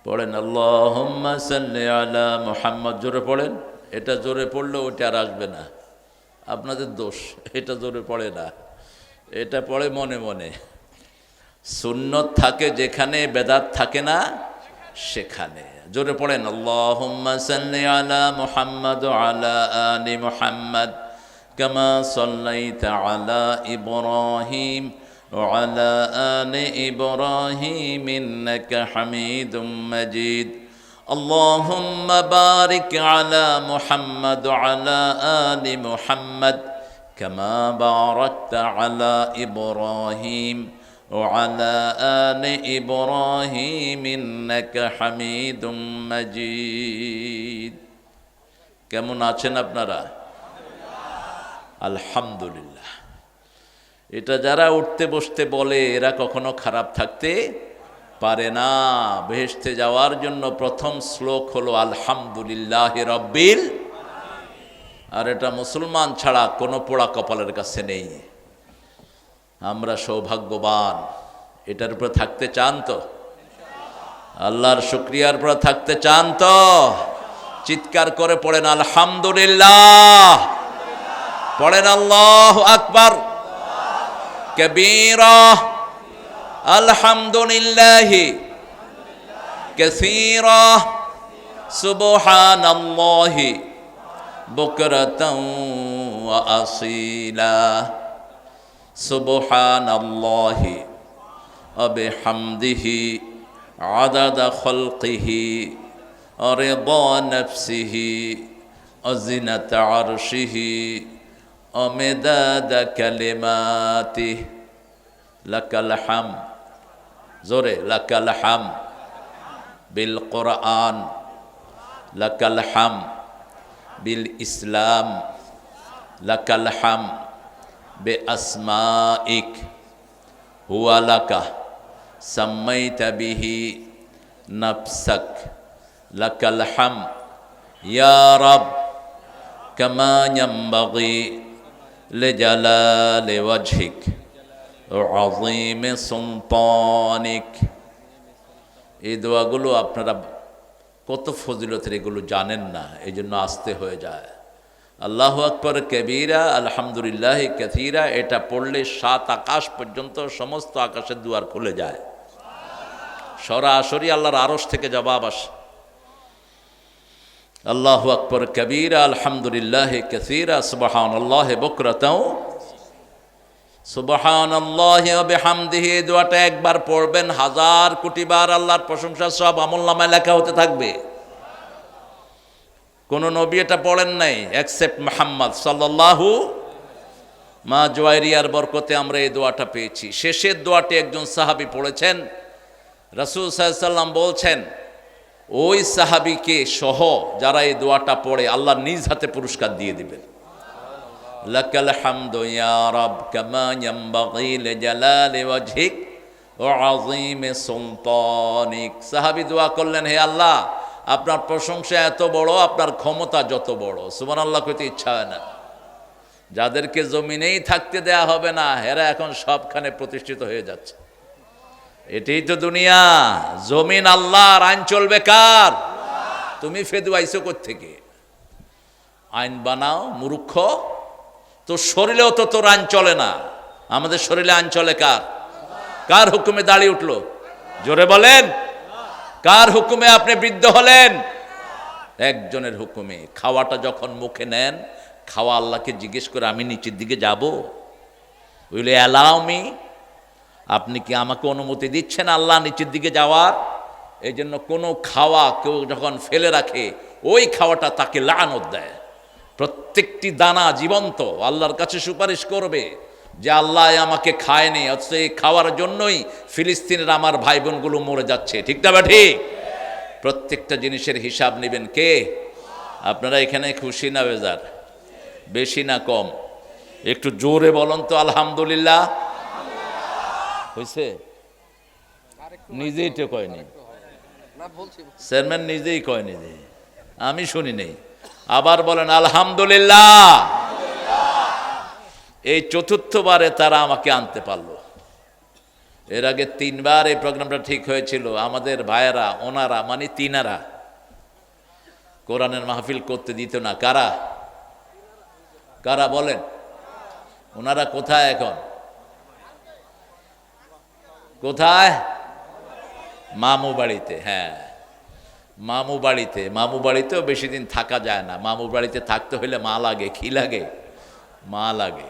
পড়েন আল্লাহুম্মা সাল্লি আলা মুহাম্মদ। জোরে পড়েন, এটা জোরে পড়লে ওটা আর আসবে না, আপনাদের দোষ। এটা জোরে পড়ে না, এটা পড়ে মনে মনে। সুন্নত থাকে যেখানে, বেদাত থাকে না সেখানে। জোরে পড়েন আল্লাহুম্মা সাল্লি আলা মুহাম্মদ ওয়া আলা আলি মুহাম্মদ কামা সাল্লাইতা আলা ইব্রাহিম وعلى آل إبراهيم إنك حميد مجيد اللهم بارك على محمد وعلى آل محمد كما باركت على إبراهيم وعلى آل إبراهيم إنك حميد مجيد কেমন আছেন আপনারা? আলহামদুলিল্লাহ। এটা যারা উঠতে বসতে বলে এরা কখনো খারাপ থাকতে পারে না। বেহেশতে যাওয়ার জন্য প্রথম শ্লোক হলো আলহামদুলিল্লাহ রব্বিল, আর এটা মুসলমান ছাড়া কোনো পোড়া কপালের কাছে নেই। আমরা সৌভাগ্যবান। এটার উপরে থাকতে চান তো? আল্লাহর শুকরিয়ার উপরে থাকতে চান তো? চিৎকার করে পড়েন আলহামদুলিল্লাহ, পড়েন আল্লাহু আকবার কবীরা আলহামদুলিল্লাহি কাসীরা সুবহানাল্লাহি বুকরাতাও ওয়া আসীলা সুবহানাল্লাহি ওয়া বিহামদিহি আদাদা খালকিহি ওয়া রিদা নাফসিহি ওয়া জিনাতা আরশিহি ومداد كلماته لك الحمد زوري لك الحمد بالقرآن لك الحمد بالإسلام لك الحمد بأسمائك هو لك سميت به نفسك لك الحمد يا رب كما ينبغي لجلال وجهك وعظيم سلطانك। এই দোয়াগুলো আপনারা কত ফজিলতের, এগুলো জানেন না, এই জন্য আসতে হয়ে যায়। আল্লাহু আকবার কবীরা আলহামদুলিল্লাহ কাসীরা, এটা পড়লে 7 আকাশ পর্যন্ত সমস্ত আকাশের দুয়ার খুলে যায়। সরাসরি আল্লাহর আরশ থেকে জবাব আসে। আল্লাহু আকবার কবীরা আলহামদুলিল্লাহ কাসীরা সুবহানাল্লাহি বুকরাতাও সুবহানাল্লাহি ওয়া বিহামদিহি। দোয়াটা একবার পড়বেন, 1000 কোটি বার আল্লাহর প্রশংসা সব আমলনামায় লেখা হতে থাকবে। কোন নবী এটা পড়েন নাই এক্সেপ্ট মুহাম্মদ সাল্লাল্লাহু। মা জুয়াইরিয়ার বরকতে আমরা এই দোয়াটা পেয়েছি। শেষের দোয়াটি একজন সাহাবী পড়েছেন, রাসূল সাল্লাল্লাহু আলাইহি সাল্লাম বলছেন ওই সাহাবীকে সহ যারা এই দোয়াটা পড়ে আল্লাহ নিজ হাতে পুরস্কার দিয়ে দিবেন। লাকাল হামদু ইয়া রাব কামা ইয়ানবাগি লিজালালি ওয়াজহিক ওয়া আযীমি সুলতানিক। সাহাবী দোয়া করলেন, হে আল্লাহ, আপনার প্রশংসা এত বড়, আপনার ক্ষমতা যত বড়। সুবহানাল্লাহ কইতে ইচ্ছা হয় না। যাদেরকে জমিনেই থাকতে দেয়া হবে না, এরা এখন সবখানে প্রতিষ্ঠিত হয়ে যাচ্ছে। এটাই তো দুনিয়া। জমিন আল্লাহর, আইন চলবে কার? তুমি ফেদু আইসো কোত্থেকে? আইন বানাও মূর্খ। তোর শরীরেও তো তোর আইন চলে না। আমাদের শরীরে আইন চলে কার? কার হুকুমে দাঁড়িয়ে উঠলো? জোরে বলেন। কার হুকুমে আপনি বৃদ্ধ হলেন? একজনের হুকুমে। খাওয়াটা যখন মুখে নেন, খাওয়া আল্লাহকে জিজ্ঞেস করে আমি নিচের দিকে যাব? Will allow me? আপনি কি আমাকে অনুমতি দিচ্ছেন আল্লাহ নিচের দিকে যাওয়ার? এই জন্য কোনো খাওয়া কেউ যখন ফেলে রাখে, ওই খাওয়াটা তাকে লানত দেয়। প্রত্যেকটি দানা জীবন্ত, আল্লাহর কাছে সুপারিশ করবে যে আল্লাহ আমাকে খায়নি, অথচ এই খাওয়ার জন্যই ফিলিস্তিনের আমার ভাই বোনগুলো মরে যাচ্ছে। ঠিক না ঠিক? প্রত্যেকটা জিনিসের হিসাব নেবেন কে? আপনারা এখানে খুশি না বেজার? বেশি না কম? একটু জোরে বলুন তো আলহামদুলিল্লাহ। হয়েছে? নিজেই তো কয়নি, চেয়ারম্যান নিজেই কয়নি, আমি শুনি নেই। আবার বলেন আলহামদুলিল্লাহ। এই চতুর্থবারে তারা আমাকে আনতে পারলো। এর আগে 3 বার এই প্রোগ্রামটা ঠিক হয়েছিল। আমাদের ভাইয়েরা, ওনারা মানে তিনারা কোরআনের মাহফিল করতে দিত না। কারা কারা বলেন? ওনারা কোথায় এখন? কোথায়? মামু বাড়িতে। হ্যাঁ, মামু বাড়িতে। মামু বাড়িতেও বেশি দিন থাকা যায় না। মামু বাড়িতে থাকতে হইলে মা লাগে। কি লাগে? মা লাগে।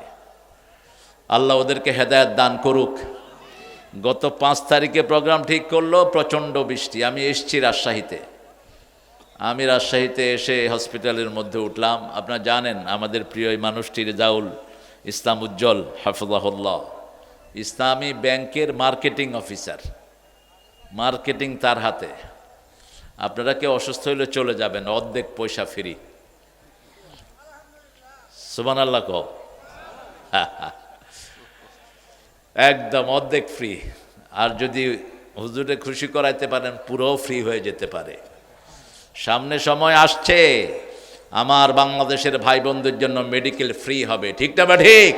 আল্লাহ ওদেরকে হেদায়েত দান করুক। গত 5 তারিখে প্রোগ্রাম ঠিক করলো, প্রচণ্ড বৃষ্টি। আমি এসছি রাজশাহীতে। আমি রাজশাহীতে এসে হসপিটালের মধ্যে উঠলাম। আপনারা জানেন আমাদের প্রিয় এই মানুষটি রেজাউল ইসলাম উজ্জ্বল হাফিজাহুল্লাহ, ইসলামী ব্যাংকের মার্কেটিং অফিসার। মার্কেটিং তার হাতে। আপনারা কেউ অসুস্থ হইলে চলে যাবেন, অর্ধেক পয়সা ফ্রি। সুবহানাল্লাহ কও। একদম অর্ধেক ফ্রি। আর যদি হুজুরে খুশি করাইতে পারেন, পুরো ফ্রি হয়ে যেতে পারে। সামনে সময় আসছে আমার বাংলাদেশের ভাই বোনদের জন্য মেডিকেল ফ্রি হবে। ঠিক না বা ঠিক?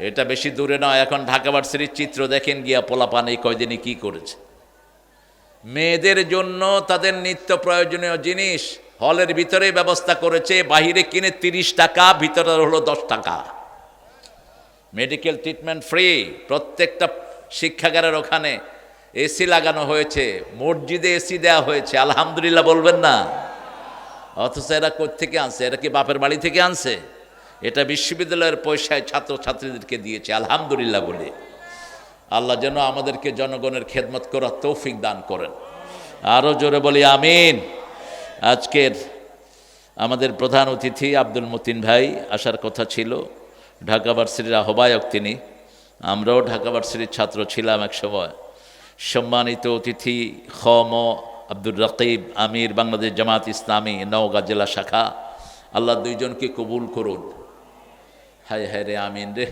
এটা বেশি দূরে নয়। এখন ঢাকা ভার্সিটির চিত্র দেখেন গিয়া, পোলাপান এই কয়দিনই কি করেছে। মেয়েদের জন্য তাদের নিত্য প্রয়োজনীয় জিনিস হলের ভিতরে ব্যবস্থা করেছে। বাহিরে কিনে 30 টাকা, ভিতরে হলো 10 টাকা। Medical treatment free. প্রত্যেকটা শিক্ষাগারের ওখানে এসি লাগানো হয়েছে। মসজিদে এসি দেওয়া হয়েছে। আলহামদুলিল্লাহ বলবেন না? অথচ এরা কোত্থেকে আনছে? এরা কি বাপের বাড়ি থেকে আনছে? এটা বিশ্ববিদ্যালয়ের পয়সায় ছাত্রছাত্রীদেরকে দিয়েছে। আলহামদুলিল্লাহ বলে। আল্লাহ যেন আমাদেরকে জনগণের খেদমত করার তৌফিক দান করেন। আরও জোরে বলি আমিন। আজকের আমাদের প্রধান অতিথি আব্দুল মতিন ভাই আসার কথা ছিল। ঢাকা ভার্সিটির আহ্বায়ক তিনি। আমরাও ঢাকা ভার্সিটির ছাত্র ছিলাম এক সময়। সম্মানিত অতিথি খ.ম. আব্দুর রকিব, আমির বাংলাদেশ জামাত ইসলামী নওগাঁ জেলা শাখা, আল্লাহ দুইজনকে কবুল করুন। হায় হায় রে, আমিন রে।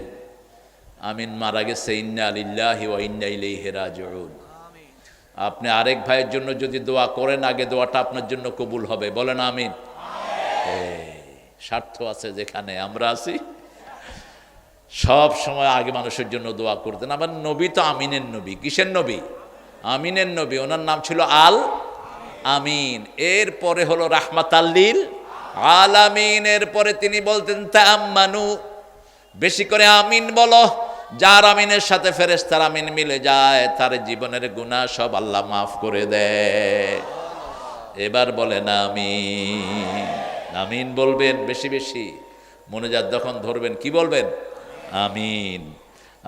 আমিন মারা গেছে। ইন্না লিল্লাহি ওয়া ইন্না ইলাইহি রাজিউন। আপনি আরেক ভাইয়ের জন্য যদি দোয়া করেন, আগে দোয়াটা আপনার জন্য কবুল হবে। বলেন আমিন। স্বার্থ আছে যেখানে আমরা আছি, সব সময় আগে মানুষের জন্য দোয়া করতেন। আমার নবী তো আমিনের নবী। কিসের নবী? আমিনের নবী। ওনার নাম ছিল আল আমিন। এরপরে হলো রাহমাতাল লিল আলামিন। এরপরে তিনি বলতেন তাআম্মানু, বেশি করে আমিন বলো। যার আমিনের সাথে ফেরেশতার আমিন মিলে যায়, তার জীবনের গুনাহ সব আল্লাহ মাফ করে দেয়। এবার বলেন আমিন। আমিন বলবেন বেশি বেশি। মোনাজাত যখন ধরবেন কি বলবেন? আমিন।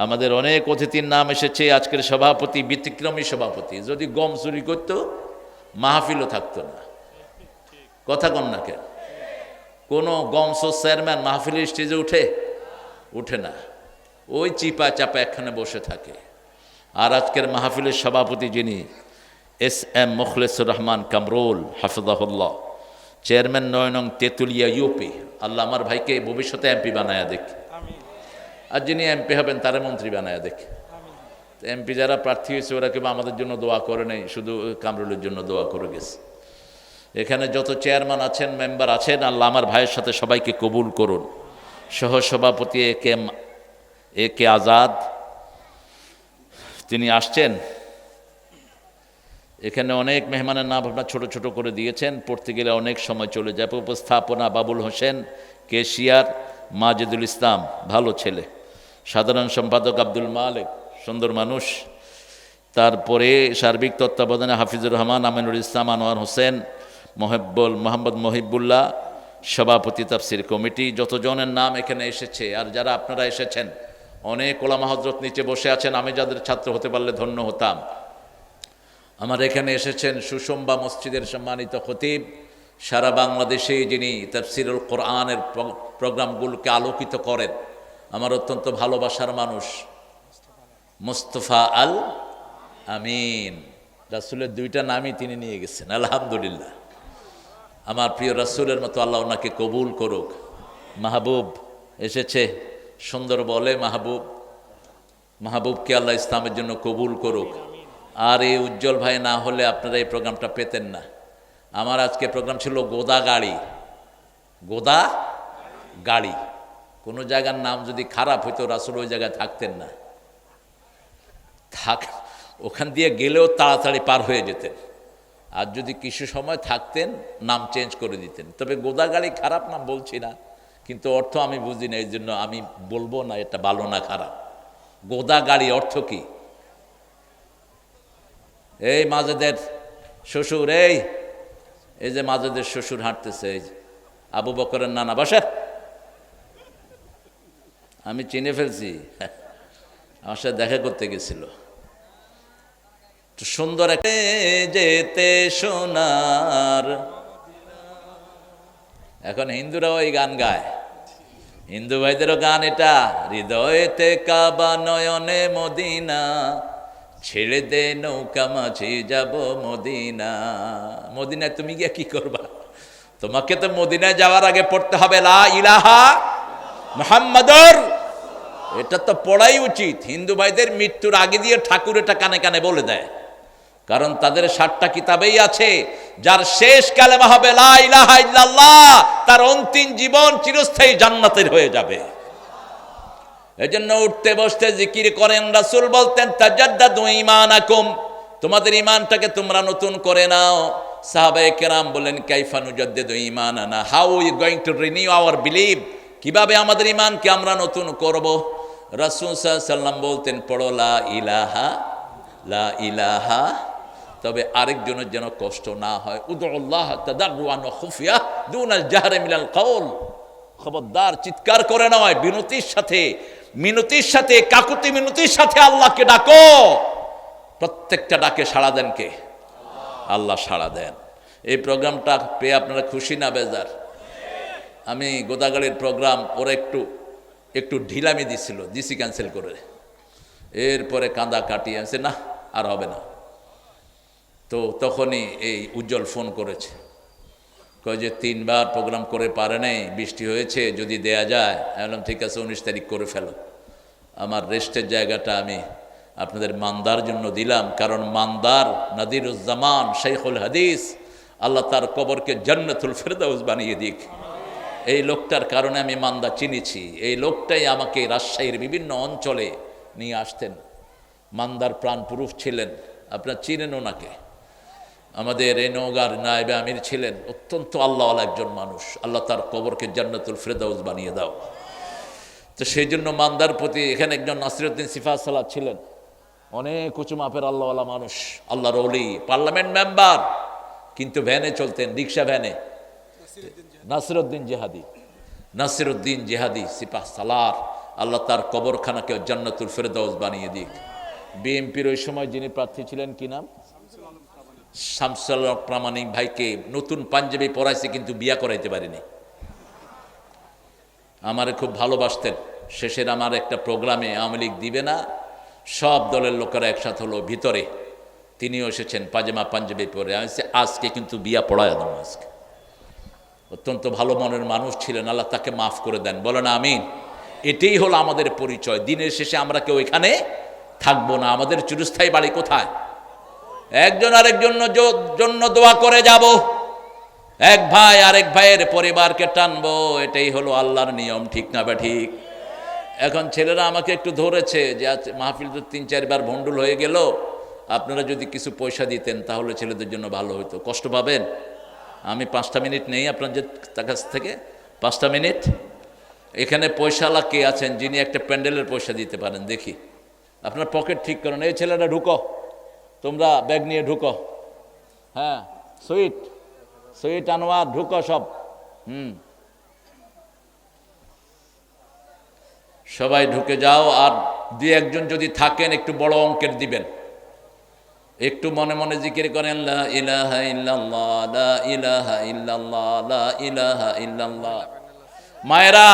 আমাদের অনেক অতিথির নাম এসেছে। আজকের সভাপতি ব্যতিক্রমী সভাপতি। যদি গম চুরি করতো, মাহফিলও থাকতো না। কথা কন না কেন? কোনো গমসোর চেয়ারম্যান মাহফিলের স্টেজে উঠে না। ওই চিপা চাপা একখানে বসে থাকে। আর আজকের মাহফিলের সভাপতি যিনি এস.এম. মুখলেসুর রহমান কামরুল হাফিজাহুল্লাহ, চেয়ারম্যান 9 নং তেঁতুলিয়া ইউপি। আল্লাহ আমার ভাইকে ভবিষ্যতে এমপি বানায়া দেখ। আর যিনি এমপি হবেন তারে মন্ত্রী বানায়া দেখ। এমপি যারা প্রার্থী হয়েছে ওরা কেউ আমাদের জন্য দোয়া করে নেই, শুধু কামরুলের জন্য দোয়া করে গেছে। এখানে যত চেয়ারম্যান আছেন, মেম্বার আছেন, আল্লাহ আমার ভাইয়ের সাথে সবাইকে কবুল করুন। সহসভাপতি এ কে আজাদ, তিনি আসছেন। এখানে অনেক মেহমানের নাম আপনার ছোট ছোট করে দিয়েছেন, পড়তে গেলে অনেক সময় চলে যাবে। উপস্থাপনা বাবুল হোসেন, কেশিয়ার মাজেদুল ইসলাম, ভালো ছেলে। সাধারণ সম্পাদক আব্দুল মালিক, সুন্দর মানুষ। তারপরে সার্বিক তত্ত্বাবধানে হাফিজুর রহমান, আমিনুল ইসলাম, আনোয়ার হোসেন, মোহাম্মদ মহিবুল্লাহ, সভাপতি তাফসির কমিটি। যতজনের নাম এখানে এসেছে আর যারা আপনারা এসেছেন, অনেক ওলামা হযরত নিচে বসে আছেন, আমি যাদের ছাত্র হতে পারলে ধন্য হতাম। আমার এখানে এসেছেন সুষম্বা মসজিদের সম্মানিত খতিব, সারা বাংলাদেশে যিনি তাফসিরুল কোরআনের প্রোগ্রামগুলোকে আলোকিত করেন, আমার অত্যন্ত ভালোবাসার মানুষ মুস্তফা আল আমিন। রাসূলের দুইটা নামই তিনি নিয়ে গেছেন, আলহামদুলিল্লাহ। আমার প্রিয় রাসূলের মতো আল্লাহ ওনাকে কবুল করুক। মাহবুব এসেছে, সুন্দর বলে মাহবুবকে আল্লাহ ইসলামের জন্য কবুল করুক। আর এই উজ্জ্বল ভাই না হলে আপনারা এই প্রোগ্রামটা পেতেন না। আমার আজকে প্রোগ্রাম ছিল গোদা গাড়ি। কোনো জায়গার নাম যদি খারাপ হইতো, রাসূল ওই জায়গায় থাকতেন না, ওখান দিয়ে গেলেও তাড়াতাড়ি পার হয়ে যেতেন। আর যদি কিছু সময় থাকতেন, নাম চেঞ্জ করে দিতেন। তবে গোদা গাড়ি খারাপ নাম বলছি না, কিন্তু অর্থ আমি বুঝি না, এই জন্য আমি বলবো না এটা ভালো না খারাপ। গোদা গাড়ি অর্থ কি? এই মাজেদের শ্বশুর, এই যে মাজেদের শ্বশুর হাঁটতেছে, এই আবু বকরের নানা, বসে, আমি চিনে ফেলছি, আমার সাথে দেখা করতে গেছিল। সুন্দর একটা যেতে সোনার, এখন হিন্দুরাও এই গান গায়, হিন্দু ভাইদেরও গান এটা। হৃদয়েতে কাবা, নয়নে মদিনা, ছেড়ে দে নৌকা মাঝি যাব মদিনা। মদিনায় তুমি গিয়ে কি করবা? তোমাকে তো মদিনায় যাওয়ার আগে পড়তে হবে লা ইলাহা মুহাম্মাদুর। এটা তো পড়াই উচিত। হিন্দু ভাইদের মৃত্যুর আগে দিয়ে ঠাকুর এটা কানে কানে বলে দেয়, কারণ তাদের 7টা কিতাবেই আছে, যার শেষ কালেমা হবে লা ইলাহা ইল্লাল্লাহ, তার অন্তিম জীবন চিরস্থায়ী জান্নাতের হয়ে যাবে। এজন্য উঠতে বসতে জিকির করেন। রাসূল বলতেন তাজাদ্দাদু ঈমানাকুম, তোমাদের ঈমানটাকে তোমরা নতুন করে নাও। সাহাবায়ে কেরাম বলেন কাইফা নুজাদ্দিদু ঈমানানা, how we going to renew our belief, কিভাবে আমাদের ঈমানকে আমরা নতুন করব? রাসূল সাল্লাল্লাহু আলাইহি ওয়াসাল্লাম বলতেন পড়ো লা ইলাহা, তবে আরেকজনের যেন কষ্ট না হয়। উদুল্লাহ তাদাররুআন ওয়া খুফিয়া দুনাল জাহরি মিনাল কওল, খবরদার চিৎকার করে নয়, মিনতির সাথে কাকুতি মিনতির সাথে আল্লাহকে ডাকো। প্রত্যেকটা ডাকে সাড়া দেন কে? আল্লাহ সাড়া দেন। এই প্রোগ্রামটা পেয়ে আপনারা খুশি না বেজার? আমি গোদাগাড়ির প্রোগ্রাম ওরা একটু ঢিলামি দিছি ক্যান্সেল করে। এরপরে কাঁদা কাটিয়ে আনছে, না আর হবে না। তো তখনই এই উজ্জ্বল ফোন করেছে, কয় যে 3বার প্রোগ্রাম করে পারে নাই, বৃষ্টি হয়েছে, যদি দেয়া যায়। আমি বললাম ঠিক আছে, 19 তারিখ করে ফেলো। আমার রেস্টের জায়গাটা আমি আপনাদের মান্দার জন্য দিলাম, কারণ মান্দার নাদিরুজ্জামান শাইখুল হাদিস, আল্লাহ তার কবরকে জান্নাতুল ফেরদাউস বানিয়ে দিক। এই লোকটার কারণে আমি মান্দা চিনেছি। এই লোকটাই আমাকে রাজশাহীর বিভিন্ন অঞ্চলে নিয়ে আসতেন। মান্দার প্রাণপুরুষ ছিলেন, আপনারা চিনেন ওনাকে। আমাদের এই নওগাঁর নায়েবে আমির ছিলেন, অত্যন্ত আল্লাহওয়ালা একজন মানুষ। আল্লাহ তার কবরকে জান্নাতুল ফেরদাউস বানিয়ে দাও। তো সেই জন্য মান্দার প্রতি এখানে একজন নাসিরউদ্দিন সিফাত সালাত ছিলেন, অনেক উঁচু মাপের আল্লাহওয়ালা মানুষ, আল্লাহর ওলি, পার্লামেন্ট মেম্বার, কিন্তু ভ্যানে চলতেন, রিক্সা ভ্যানে। নাসিরউদ্দিন জিহাদি সিফাত সালার, আল্লাহ তার কবরখানাকে জান্নাতুল ফেরদাউস বানিয়ে দিক। বিএনপির ওই সময় যিনি প্রার্থী ছিলেন, কি নাম? শামসুল হক প্রামাণিক ভাইকে নতুন পাঞ্জাবি পরাইছে, কিন্তু বিয়া করাইতে পারিনি। আমারে খুব ভালোবাসতেন। শেষের আমার একটা প্রোগ্রামে আওয়ামী লীগ দিবে না, সব দলের লোকেরা একসাথে হলো ভিতরে, তিনিও এসেছেন পাজামা পাঞ্জাবি পরে। আমি আজকে কিন্তু বিয়া পড়ায় দেবো আজকে। অত্যন্ত ভালো মনের মানুষ ছিলেন, আল্লাহ তাকে মাফ করে দেন, বলেন আমিন। এটাই হলো আমাদের পরিচয়। দিনের শেষে আমরা কেউ এখানে থাকবো না। আমাদের চিরস্থায়ী বাড়ি কোথায়? একজন আরেকজন জন্য দোয়া করে যাব, এক ভাই আরেক ভাইয়ের পরিবারকে টানবো, এটাই হলো আল্লাহর নিয়ম, ঠিক না বা ঠিক? এখন ছেলেরা আমাকে একটু ধরেছে যে আজ মাহফিল তো 3-4 বার ভণ্ডুল হয়ে গেল, আপনারা যদি কিছু পয়সা দিতেন তাহলে ছেলেদের জন্য ভালো হতো। কষ্ট পাবেন? আমি 5টা মিনিট নেই আপনাদের কাছ থেকে, 5টা মিনিট। এখানে পয়সাওয়ালা কে আছেন যিনি একটা প্যান্ডেলের পয়সা দিতে পারেন? দেখি, আপনার পকেট ঠিক করেন। এই ছেলেরা ঢুকো, তোমরা ব্যাগ নিয়ে ঢুকো। হ্যাঁ, সুইট আনোয়ার ঢুকো সব। সবাই ঢুকে যাও। আর 2-1 যদি থাকেন একটু বড় অঙ্কের দিবেন, একটু মনে মনে জিকির করেন, লা ইলাহা ইল্লাল্লাহ, লা ইলাহা ইল্লাল্লাহ, লা ইলাহা ইল্লাল্লাহ। মায়েরা,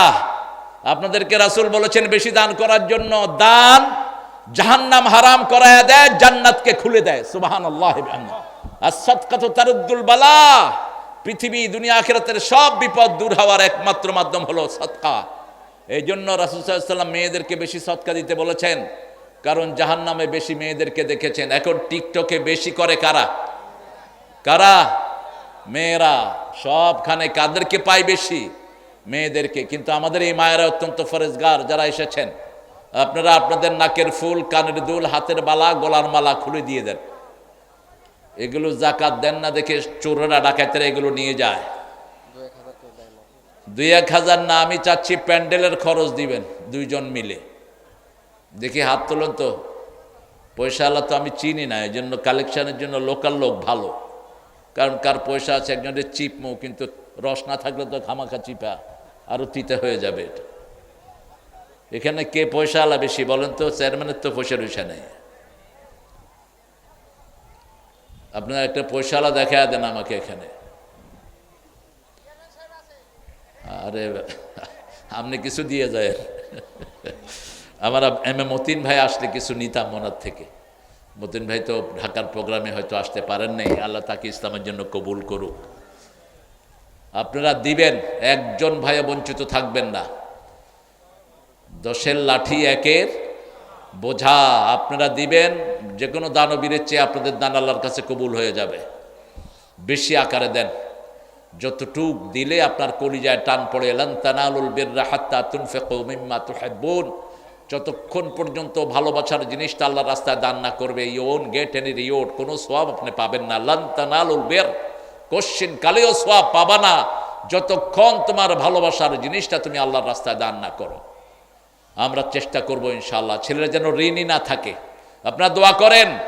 আপনাদেরকে রাসূল বলেছেন বেশি দান করার জন্য। দান জাহান্নাম হারাম করায়া দেয়, জান্নাতকে খুলে দেয়। সুবহানাল্লাহ। as-সাদকাতু তারুদ্দুল বালা। পৃথিবী দুনিয়া আখিরাতের সব বিপদ দূর হওয়ার একমাত্র মাধ্যম হলো সদকা। এই জন্য রাসূল সাল্লাল্লাহু আলাইহি ওয়াসাল্লাম মেয়েদেরকে বেশি সদকা দিতে বলেছেন, কারণ জাহান্নামে বেশি মেয়েদেরকে দেখেছেন। এখন টিকটকে বেশি করে কারা? মেয়েরা। সবখানে কাদেরকে পায় বেশি? মেয়েদেরকে। কিন্তু আমাদের এই মায়েরা অত্যন্ত ফরেজগার যারা এসেছেন, আপনারা আপনাদের নাকের ফুল, কানের দুল, হাতের বালা, গলার মালা খুলে দিয়ে দেন। এগুলো জাকাত দেন না দেখে চোরেরা, ডাকাতেরা এগুলো নিয়ে যায়। 2-1 না, আমি চাচ্ছি প্যান্ডেলের খরচ দিবেন 2 জন মিলে। দেখি হাত তোলেন তো। পয়সাওয়ালা তো আমি চিনি না, এই জন্য কালেকশনের জন্য লোকাল লোক ভালো। কারণ কার পয়সা আছে, একজনের চিপ মৌ, কিন্তু রস না থাকলে তো খামাখা চিপা আরো তিতে হয়ে যাবে। এটা এখানে কে পয়সাওয়ালা বেশি বলেন তো? চেয়ারম্যানের তো পয়সা নেই। আপনারা একটা পয়সাওয়ালা দেখা দেন আমাকে এখানে। আরে আপনি কিছু দিয়ে যায়। আমার এম এ মতিন ভাই আসলে কিছু নিতাম মনার থেকে। মতিন ভাই তো ঢাকার প্রোগ্রামে হয়তো আসতে পারেন নাই, আল্লাহ তাকে ইসলামের জন্য কবুল করুক। আপনারা দিবেন, একজন ভাইও বঞ্চিত থাকবেন না। 10-এর লাঠি 1-এর বোঝা। আপনারা দিবেন, যে কোনো দানবীরের চেয়ে আপনাদের দান আল্লাহর কাছে কবুল হয়ে যাবে। বেশি আকারে দেন, যতটুক দিলে আপনার কলিজায় টান পড়ে। লান তানালুল বিররা হাত্তা তুনফিকু মিম্মা তুহিব্বুন। যতক্ষণ পর্যন্ত ভালোবাসার জিনিসটা আল্লাহর রাস্তায় দান না করবে, you won't get any reward, কোনো সওয়াব আপনি পাবেন না। লান তানালুল বির, কোশ্চিন কালেও সওয়াব পাবা না যতক্ষণ তোমার ভালোবাসার জিনিসটা তুমি আল্লাহর রাস্তায় দান না করো। আমরা চেষ্টা করব ইনশাআল্লাহ ছেলেরা যেন ঋণী না থাকে। আপনারা দোয়া করেন।